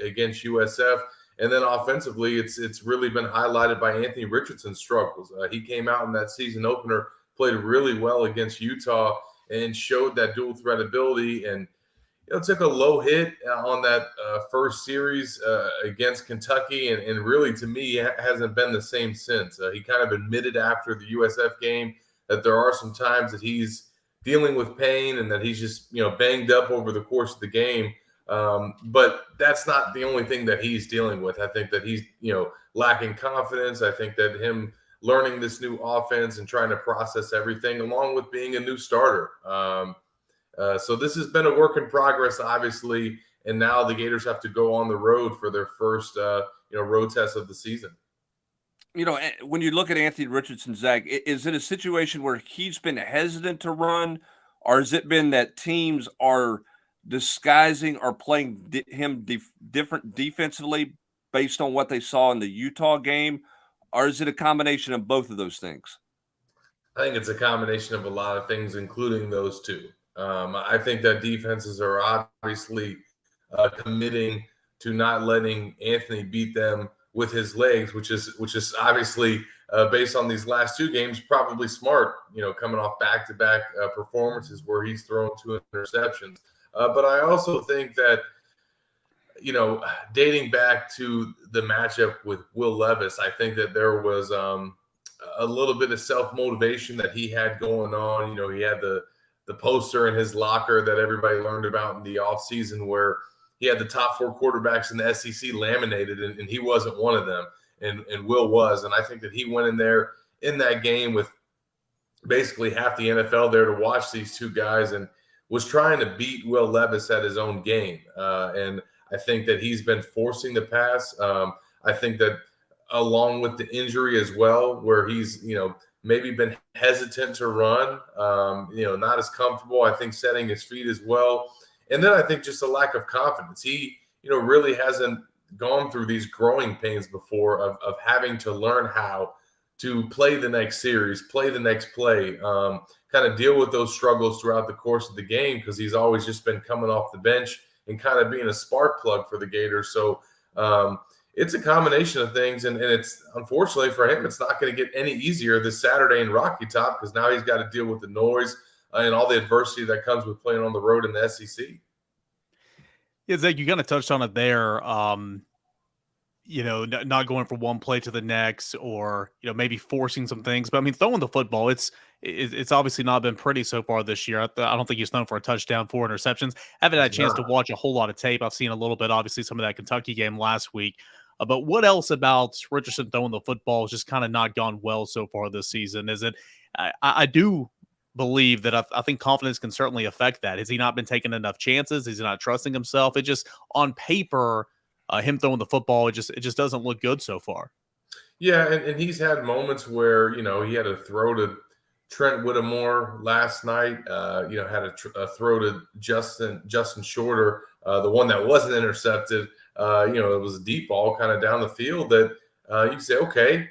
against USF. And then offensively, it's really been highlighted by Anthony Richardson's struggles. He came out in that season opener, played really well against Utah, and showed that dual threat ability. And took a low hit on that first series against Kentucky, and really, to me, hasn't been the same since. He kind of admitted after the USF game that there are some times that he's dealing with pain and that he's just banged up over the course of the game. But that's not the only thing that he's dealing with. I think that he's lacking confidence. I think that him learning this new offense and trying to process everything, along with being a new starter. So this has been a work in progress, obviously, and now the Gators have to go on the road for their first road test of the season. When you look at Anthony Richardson, Zach, is it a situation where he's been hesitant to run, or has it been that teams are disguising or playing him different defensively based on what they saw in the Utah game, or is it a combination of both of those things? I think it's a combination of a lot of things, including those two. I think that defenses are obviously committing to not letting Anthony beat them with his legs, which is obviously based on these last 2 games, probably smart, coming off back-to-back performances where he's thrown 2 interceptions. But I also think that, dating back to the matchup with Will Levis, I think that there was a little bit of self-motivation that he had going on. He had the poster in his locker that everybody learned about in the offseason where he had the top 4 quarterbacks in the SEC laminated, and he wasn't one of them, and Will was. And I think that he went in there in that game with basically half the NFL there to watch these 2 guys and was trying to beat Will Levis at his own game. And I think that he's been forcing the pass. I think that along with the injury as well, where he's, maybe been hesitant to run, not as comfortable, I think, setting his feet as well. And then I think just a lack of confidence. He, really hasn't gone through these growing pains before of having to learn how to play the next series, play the next play, kind of deal with those struggles throughout the course of the game, because he's always just been coming off the bench and kind of being a spark plug for the Gators. So it's a combination of things, and it's, unfortunately for him, it's not going to get any easier this Saturday in Rocky Top, because now he's got to deal with the noise and all the adversity that comes with playing on the road in the SEC. Yeah, Zach, you kind of touched on it there. Not going from one play to the next, or maybe forcing some things. But I mean, throwing the football, it's obviously not been pretty so far this year. I don't think he's thrown for a touchdown, 4 interceptions. I haven't had a chance to watch a whole lot of tape. I've seen a little bit, obviously, some of that Kentucky game last week. But what else about Richardson throwing the football has just kind of not gone well so far this season? Is it? I do believe that I think confidence can certainly affect that. Has he not been taking enough chances? Is he not trusting himself? It just, on paper, him throwing the football, it just doesn't look good so far. Yeah, and he's had moments where, he had a throw to Trent Whittemore last night, had a throw to Justin Shorter, the one that wasn't intercepted. It was a deep ball kind of down the field that you can say, okay,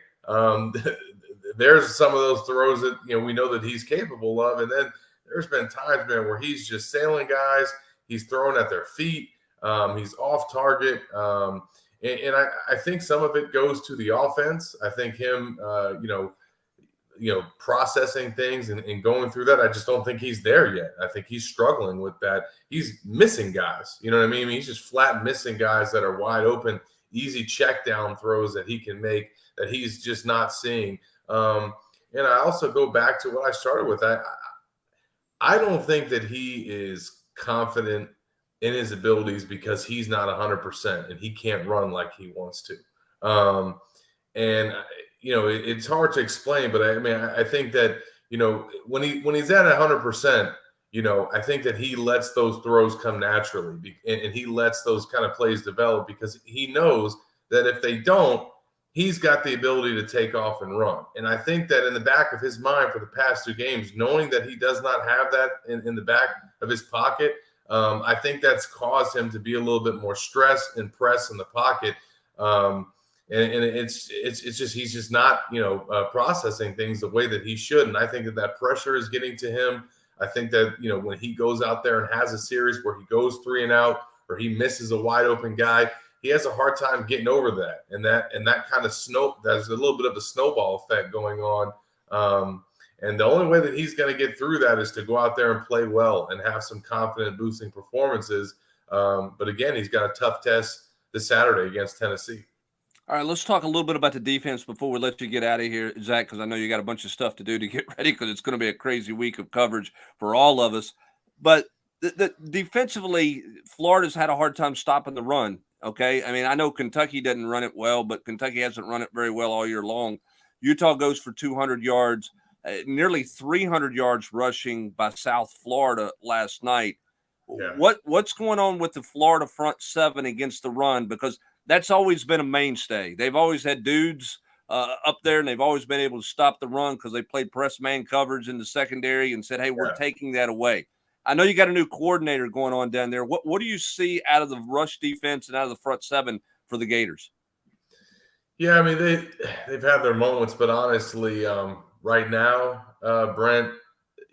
there's some of those throws that we know that he's capable of. And then there's been times, man, where he's just sailing guys. He's throwing at their feet. He's off target. And I think some of it goes to the offense. I think him, processing things and going through that. I just don't think he's there yet. I think he's struggling with that. He's missing guys. You know what I mean? He's just flat missing guys that are wide open, easy check down throws that he can make that he's just not seeing. And I also go back to what I started with. I don't think that he is confident in his abilities because he's not 100% and he can't run like he wants to. It's hard to explain, but I think that, when he's at 100%, I think that he lets those throws come naturally and he lets those kind of plays develop because he knows that if they don't, he's got the ability to take off and run. And I think that in the back of his mind for the past 2 games, knowing that he does not have that in the back of his pocket, I think that's caused him to be a little bit more stressed and pressed in the pocket. And it's just he's just not processing things the way that he should. And I think that pressure is getting to him. I think that when he goes out there and has a series where he goes 3 and out or he misses a wide open guy, he has a hard time getting over that. And that kind of there's a little bit of a snowball effect going on. And the only way that he's going to get through that is to go out there and play well and have some confident boosting performances. But again, he's got a tough test this Saturday against Tennessee. All right, let's talk a little bit about the defense before we let you get out of here, Zach, because I know you got a bunch of stuff to do to get ready because it's going to be a crazy week of coverage for all of us. But defensively, Florida's had a hard time stopping the run, okay? I mean, I know Kentucky doesn't run it well, but Kentucky hasn't run it very well all year long. Utah goes for 200 yards, nearly 300 yards rushing by South Florida last night. Yeah. What's going on with the Florida front 7 against the run? Because that's always been a mainstay. They've always had dudes up there, and they've always been able to stop the run because they played press man coverage in the secondary and said, hey, we're taking that away. I know you got a new coordinator going on down there. What do you see out of the rush defense and out of the front 7 for the Gators? Yeah, I mean, they've had their moments, but honestly, right now, Brent,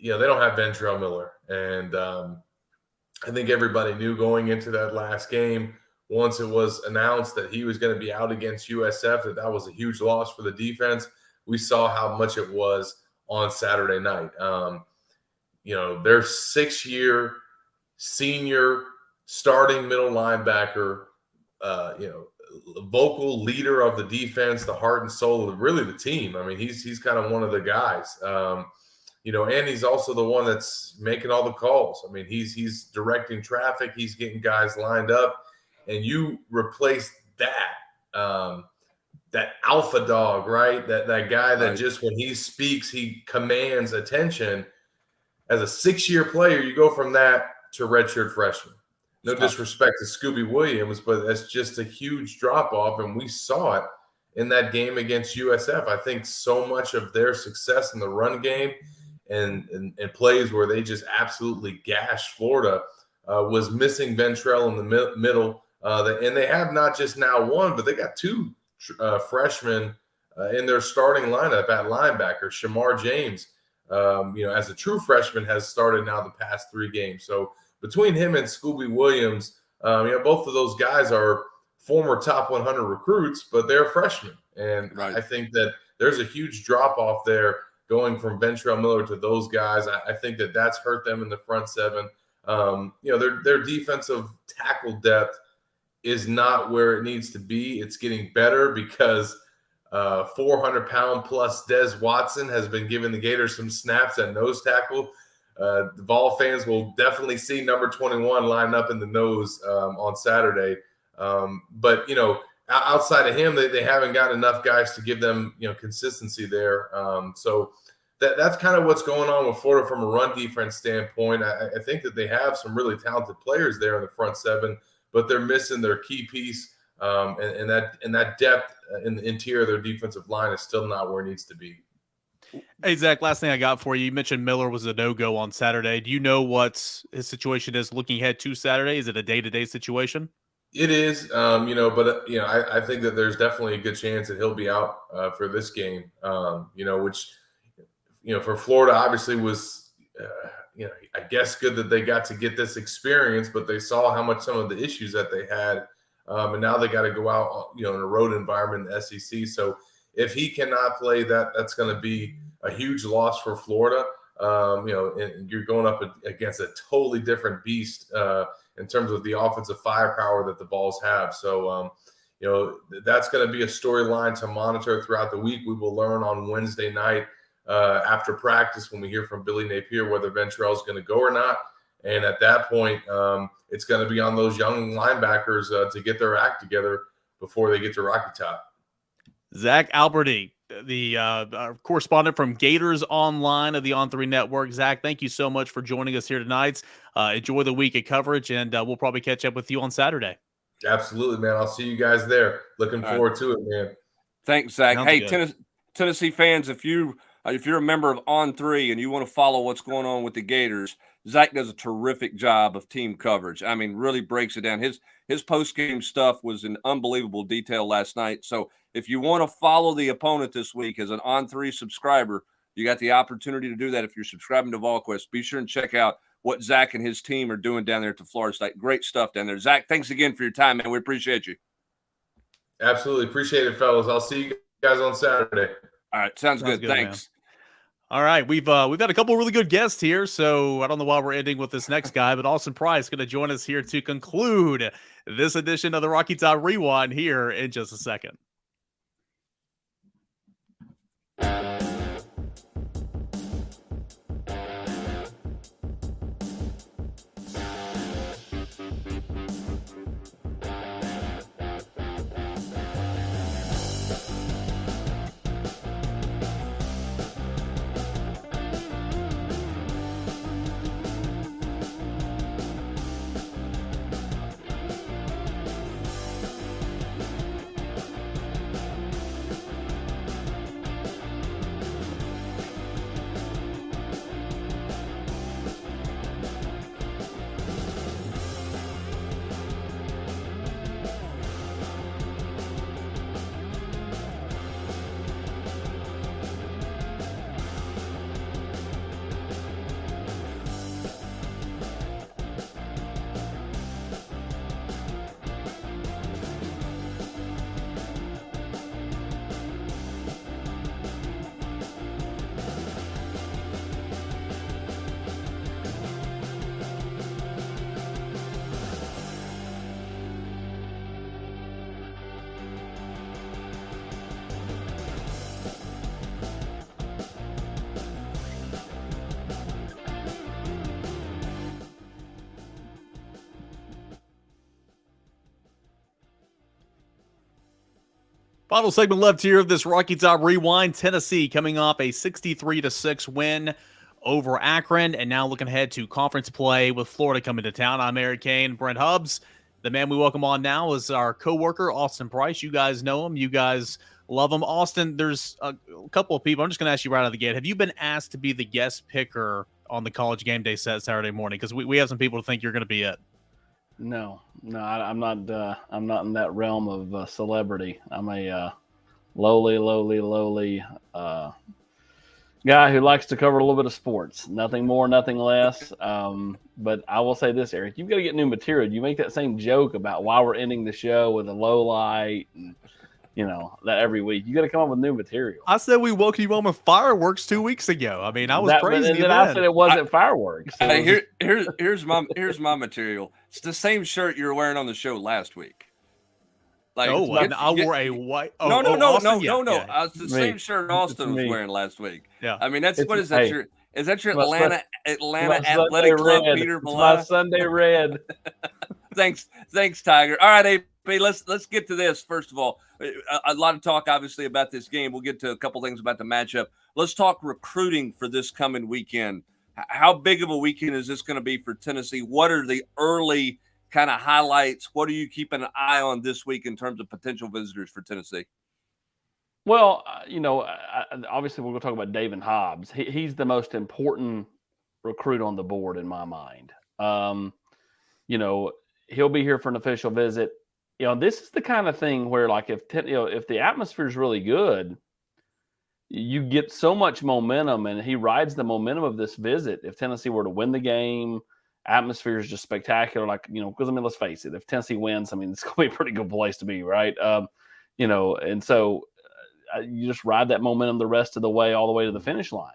they don't have Ventrell Miller. And I think everybody knew going into that last game, once it was announced that he was going to be out against USF, that was a huge loss for the defense. We saw how much it was on Saturday night. Their 6-year senior starting middle linebacker, vocal leader of the defense, the heart and soul of really the team. I mean, he's kind of one of the guys, and he's also the one that's making all the calls. I mean, he's directing traffic. He's getting guys lined up. And you replace that alpha dog, right? That guy that just when he speaks, he commands attention. As a 6-year player, you go from that to redshirt freshman. No disrespect to Scooby Williams, but that's just a huge drop off. And we saw it in that game against USF. I think so much of their success in the run game and plays where they just absolutely gashed Florida was missing Ventrell in the middle. And they have not just now one, but they got 2 freshmen in their starting lineup at linebacker. Shamar James, as a true freshman, has started now the past 3 games. So between him and Scooby Williams, both of those guys are former top 100 recruits, but they're freshmen. And I think that there's a huge drop off there going from Ventrell Miller to those guys. I think that that's hurt them in the front 7. Their defensive tackle depth is not where it needs to be. It's getting better because 400-pound plus Des Watson has been giving the Gators some snaps at nose tackle. The Vol fans will definitely see number 21 line up in the nose on Saturday. But outside of him, they haven't got enough guys to give them consistency there. So that's kind of what's going on with Florida from a run defense standpoint. I think that they have some really talented players there in the front 7, but they're missing their key piece, and that depth in the interior of their defensive line is still not where it needs to be. Hey, Zach, last thing I got for you. You mentioned Miller was a no-go on Saturday. Do you know what his situation is looking ahead to Saturday? Is it a day-to-day situation? It is, but I think that there's definitely a good chance that he'll be out for this game. Which for Florida obviously was, I guess good that they got to get this experience, but they saw how much some of the issues that they had, and now they got to go out, in a road environment in the SEC. So if he cannot play, that's going to be a huge loss for Florida. And you're going up against a totally different beast in terms of the offensive firepower that the Vols have. So, that's going to be a storyline to monitor throughout the week. We will learn on Wednesday night after practice when we hear from Billy Napier whether Ventrell is going to go or not. And at that point, it's going to be on those young linebackers to get their act together before they get to Rocky Top. Zach Alberti, the correspondent from Gators Online of the On3 Network. Zach, thank you so much for joining us here tonight. Enjoy the week of coverage, and we'll probably catch up with you on Saturday. Absolutely, man. I'll see you guys there. Looking forward to it, man. Thanks, Zach. Sounds hey, Tennessee fans, if you're a member of On3 and you want to follow what's going on with the Gators, Zach does a terrific job of team coverage. I mean, really breaks it down. His post-game stuff was in unbelievable detail last night. So if you want to follow the opponent this week as an On3 subscriber, you got the opportunity to do that if you're subscribing to Volquest. Be sure and check out what Zach and his team are doing down there at the Florida State. Great stuff down there. Zach, thanks again for your time, man. We appreciate you. Absolutely. Appreciate it, fellas. I'll see you guys on Saturday. All right. Sounds good. Thanks. Man. All right, we've had a couple of really good guests here, so I don't know why we're ending with this next guy, but Austin Price going to join us here to conclude this edition of the Rocky Top Rewind here in just a second. Final segment left here of this Rocky Top Rewind. Tennessee coming off a 63-6 win over Akron, and now looking ahead to conference play with Florida coming to town. I'm Eric Kane, Brent Hubbs. The man we welcome on now is our coworker, Austin Price. You guys know him. You guys love him. Austin, there's a couple of people. I'm just going to ask you right out of the gate. Have you been asked to be the guest picker on the College Game Day set Saturday morning? Because we have some people to think you're going to be it. No, I'm not in that realm of celebrity. I'm a lowly guy who likes to cover a little bit of sports. Nothing more, nothing less. But I will say this, Eric, you've got to get new material. You make that same joke about why we're ending the show with a low light and that every week. You got to come up with new material. I said we woke you on with fireworks 2 weeks ago. I mean, I was praising you then. I said it wasn't fireworks. Here's my material. It's the same shirt you were wearing on the show last week. I wore a white. No. It's the same shirt Austin was wearing last week. Yeah. I mean, what is that shirt? Is that your Atlanta Athletic Club, Peter Blah? My Sunday red. Thanks, Tiger. All right, AP, let's get to this. First of all, a lot of talk, obviously, about this game. We'll get to a couple things about the matchup. Let's talk recruiting for this coming weekend. How big of a weekend is this going to be for Tennessee? What are the early kind of highlights? What are you keeping an eye on this week in terms of potential visitors for Tennessee? Well, obviously we're going to talk about David Hobbs. He's the most important recruit on the board in my mind. He'll be here for an official visit. this is the kind of thing where, like, if the atmosphere is really good, you get so much momentum, and he rides the momentum of this visit. If Tennessee were to win the game, atmosphere is just spectacular. Like, because let's face it, if Tennessee wins, it's going to be a pretty good place to be, right? And so you just ride that momentum the rest of the way, all the way to the finish line.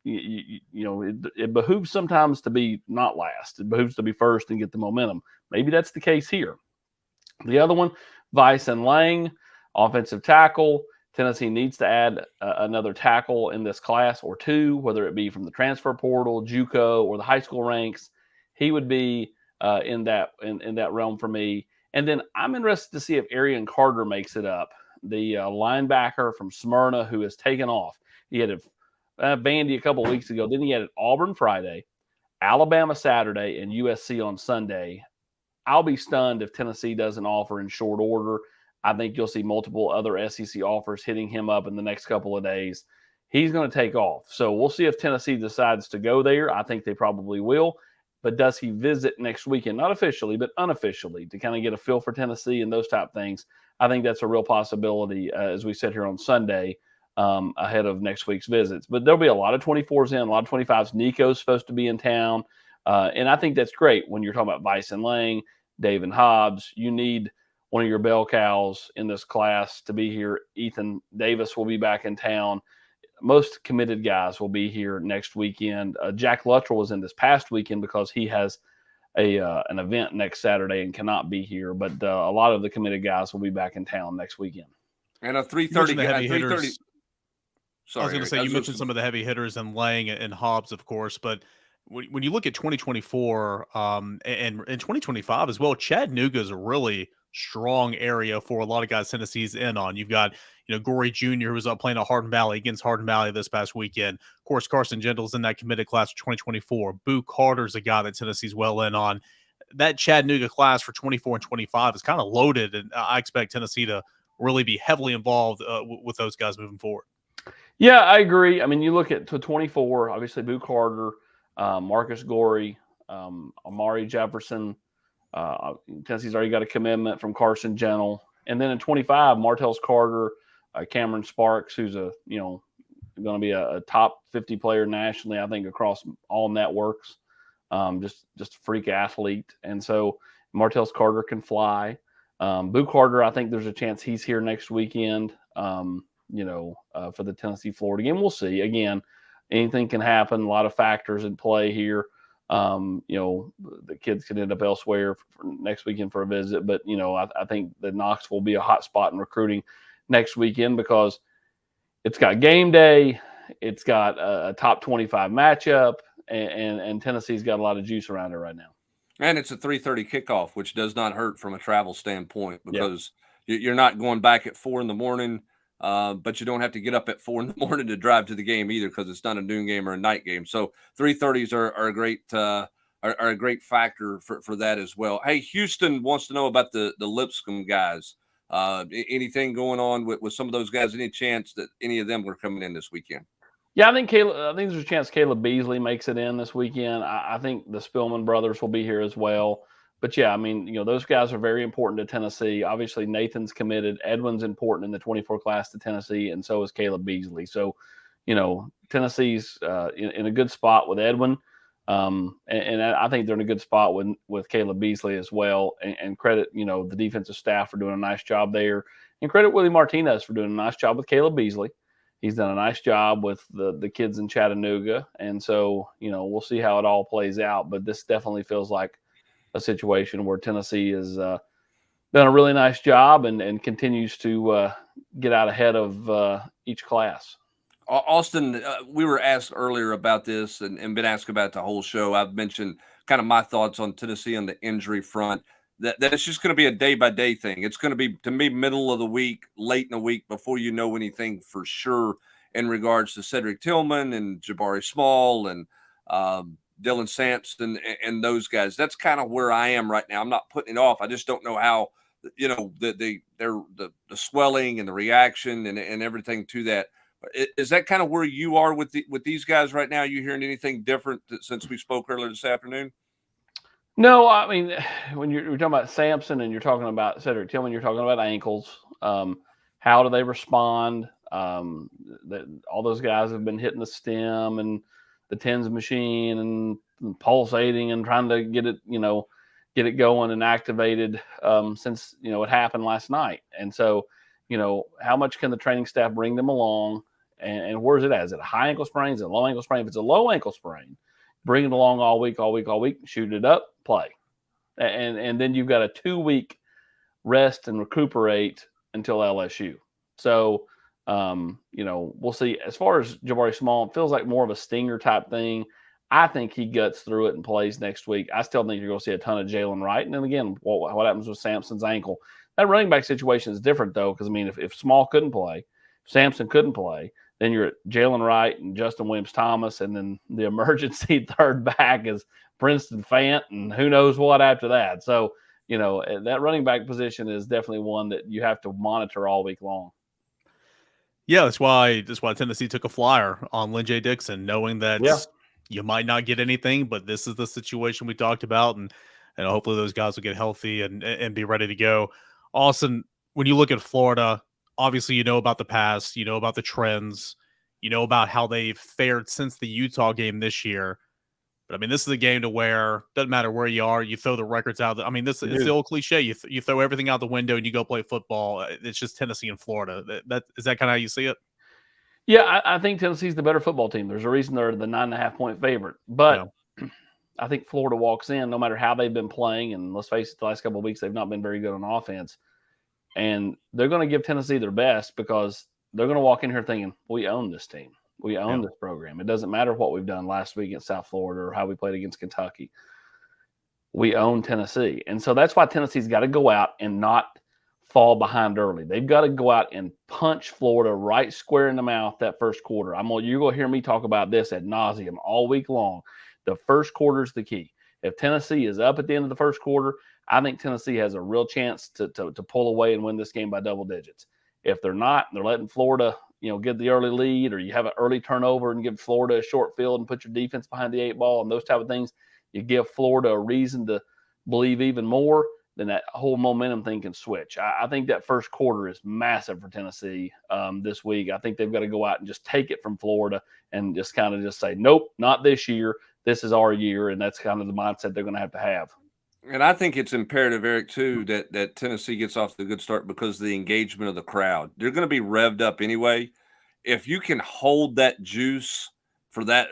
It behooves sometimes to be not last. It behooves to be first and get the momentum. Maybe that's the case here. The other one, Vice and Lang, offensive tackle. Tennessee needs to add another tackle in this class or two, whether it be from the transfer portal, JUCO, or the high school ranks. He would be in that realm for me. And then I'm interested to see if Arian Carter makes it up, the linebacker from Smyrna who has taken off. He had a bandy a couple of weeks ago. Then he had Auburn Friday, Alabama Saturday, and USC on Sunday. I'll be stunned if Tennessee doesn't offer in short order. I think you'll see multiple other SEC offers hitting him up in the next couple of days. He's going to take off. So we'll see if Tennessee decides to go there. I think they probably will. But does he visit next weekend? Not officially, but unofficially, to kind of get a feel for Tennessee and those type things. I think that's a real possibility as we sit here on Sunday ahead of next week's visits. But there'll be a lot of 24s in, a lot of 25s. Nico's supposed to be in town. And I think that's great when you're talking about Vice and Lang, Dave and Hobbs. You need one of your bell cows in this class to be here. Ethan Davis will be back in town. Most committed guys will be here next weekend. Jack Luttrell was in this past weekend because he has an event next Saturday and cannot be here. But a lot of the committed guys will be back in town next weekend. And a 3:30 heavy hitters. 3:30. Sorry, I was going to say, you mentioned some of the heavy hitters and Lang and Hobbs, of course, but when you look at 2024 and in 2025 as well, Chattanooga is a really strong area for a lot of guys Tennessee's in on. You've got, Gorey Jr., who was up playing at Hardin Valley against Hardin Valley this past weekend. Of course, Carson Gentle's in that committed class for 2024. Boo Carter's a guy that Tennessee's well in on. That Chattanooga class for 24 and 25 is kind of loaded, and I expect Tennessee to really be heavily involved with those guys moving forward. Yeah, I agree. You look at 24, obviously Boo Carter, Marcus Gorey, Amari Jefferson. Tennessee's already got a commitment from Carson Gentle. And then in 25, Martellus Carter, Cameron Sparks, who's going to be a top 50 player nationally, I think, across all networks. Just a freak athlete. And so Martellus Carter can fly. Boo Carter, I think there's a chance he's here next weekend, for the Tennessee-Florida game. We'll see. Again, anything can happen. A lot of factors in play here. The kids could end up elsewhere for next weekend for a visit. But, I think that Knoxville will be a hot spot in recruiting next weekend because it's got game day. It's got a top 25 matchup, and Tennessee's got a lot of juice around it right now. And it's a 3:30 kickoff, which does not hurt from a travel standpoint because you're not going back at 4 in the morning, but you don't have to get up at 4 in the morning to drive to the game either because it's not a noon game or a night game. So 3:30s are a great factor for that as well. Hey, Houston wants to know about the Lipscomb guys. Anything going on with some of those guys? Any chance that any of them were coming in this weekend? Yeah, I think there's a chance Caleb Beasley makes it in this weekend. I think the Spillman brothers will be here as well. But yeah, those guys are very important to Tennessee. Obviously, Nathan's committed. Edwin's important in the 24 class to Tennessee, and so is Caleb Beasley. So, Tennessee's in a good spot with Edwin. And I think they're in a good spot with Caleb Beasley as well. And credit, the defensive staff for doing a nice job there. And credit Willie Martinez for doing a nice job with Caleb Beasley. He's done a nice job with the kids in Chattanooga. And so, we'll see how it all plays out. But this definitely feels like a situation where Tennessee has done a really nice job and continues to get out ahead of each class. Austin, we were asked earlier about this and been asked about the whole show. I've mentioned kind of my thoughts on Tennessee on the injury front, that it's just going to be a day-by-day thing. It's going to be, to me, middle of the week, late in the week, before you know anything for sure in regards to Cedric Tillman and Jabari Small and Dylan Sampson and those guys. That's kind of where I am right now. I'm not putting it off. I just don't know how, the swelling and the reaction and everything to that. Is that kind of where you are with these guys right now? You hearing anything different since we spoke earlier this afternoon? No, I mean, when you're talking about Samson and you're talking about Cedric Tillman, you're talking about ankles. How do they respond? All those guys have been hitting the stem and the TENS machine and pulsating and trying to get it going and activated since it happened last night. And so, how much can the training staff bring them along? And where's it at? Is it a high ankle sprain? Is it a low ankle sprain? If it's a low ankle sprain, bring it along all week, shoot it up, play. And then you've got a 2-week rest and recuperate until LSU. So, we'll see. As far as Jabari Small, it feels like more of a stinger type thing. I think he guts through it and plays next week. I still think you're going to see a ton of Jalen Wright. And then again, what happens with Sampson's ankle? That running back situation is different, though, because, if Small couldn't play, Sampson couldn't play, then you're at Jalen Wright and Justin Williams-Thomas, and then the emergency third back is Princeton Fant, and who knows what after that. So, that running back position is definitely one that you have to monitor all week long. Yeah, that's why Tennessee took a flyer on Lynn J. Dixon, knowing that you might not get anything, but this is the situation we talked about, and hopefully those guys will get healthy and be ready to go. Austin, when you look at Florida, obviously you know about the past, you know about the trends, you know about how they've fared since the Utah game this year. But this is a game to where doesn't matter where you are, you throw the records out. It's the old cliche. You throw everything out the window and you go play football. It's just Tennessee and Florida. Is that kind of how you see it? Yeah, I think Tennessee's the better football team. There's a reason they're the 9.5-point favorite. But I think Florida walks in, no matter how they've been playing, and let's face it, the last couple of weeks they've not been very good on offense. And they're going to give Tennessee their best because they're going to walk in here thinking, we own this team. We own this program. It doesn't matter what we've done last week against South Florida or how we played against Kentucky. We own Tennessee. And so that's why Tennessee's got to go out and not fall behind early. They've got to go out and punch Florida right square in the mouth that first quarter. You're going to hear me talk about this ad nauseum all week long. The first quarter is the key. If Tennessee is up at the end of the first quarter, I think Tennessee has a real chance to pull away and win this game by double digits. If they're not, they're letting Florida, get the early lead, or you have an early turnover and give Florida a short field and put your defense behind the 8 ball and those type of things, you give Florida a reason to believe even more, then that whole momentum thing can switch. I think that first quarter is massive for Tennessee this week. I think they've got to go out and just take it from Florida and just kind of just say, nope, not this year. This is our year, and that's kind of the mindset they're going to have. And I think it's imperative, Eric, too, that Tennessee gets off to a good start because of the engagement of the crowd. They're going to be revved up anyway. If you can hold that juice for that,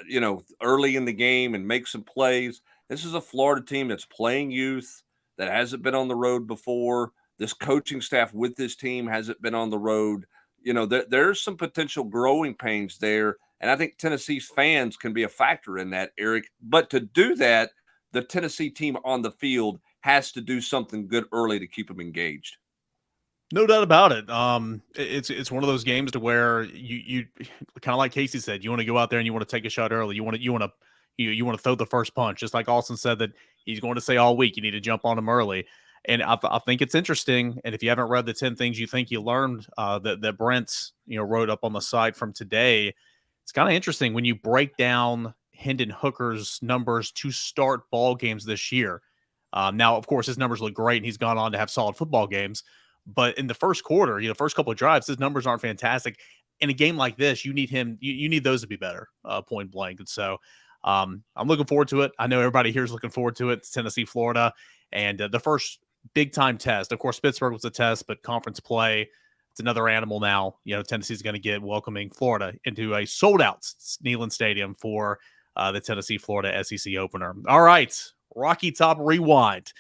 early in the game and make some plays, this is a Florida team that's playing youth, that hasn't been on the road before. This coaching staff with this team hasn't been on the road. There's some potential growing pains there. And I think Tennessee's fans can be a factor in that, Eric. But to do that, the Tennessee team on the field has to do something good early to keep them engaged. No doubt about it. It's one of those games to where you kind of like Casey said, you want to go out there and you want to take a shot early. You want to throw the first punch, just like Austin said that he's going to say all week. You need to jump on him early. And I think it's interesting. And if you haven't read the 10 things you think you learned that Brent wrote up on the site from today, it's kind of interesting when you break down Hendon Hooker's numbers to start ball games this year. Now, of course, his numbers look great, and he's gone on to have solid football games. But in the first quarter, first couple of drives, his numbers aren't fantastic. In a game like this, you need him. You need those to be better, point blank. And so I'm looking forward to it. I know everybody here is looking forward to it. It's Tennessee, Florida, and the first big-time test. Of course, Pittsburgh was a test, but conference play, it's another animal now. Tennessee's going to get welcoming Florida into a sold-out Neyland Stadium for the Tennessee-Florida SEC opener. All right, Rocky Top Rewind.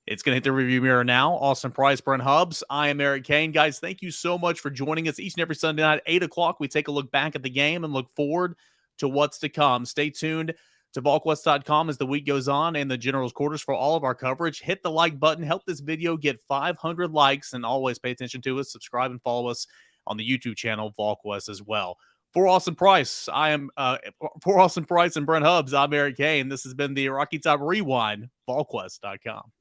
It's going to hit the review mirror now. Austin Price, Brent Hubbs. I am Eric Kane. Guys, thank you so much for joining us each and every Sunday night at 8 o'clock. We take a look back at the game and look forward to what's to come. Stay tuned to Volquest.com as the week goes on and the General's Quarters for all of our coverage. Hit the like button. Help this video get 500 likes. And always pay attention to us. Subscribe and follow us on the YouTube channel, Volquest, as well. For Austin Price, and Brent Hubbs, I'm Eric Kane. This has been the Rocky Top Rewind, Volquest.com.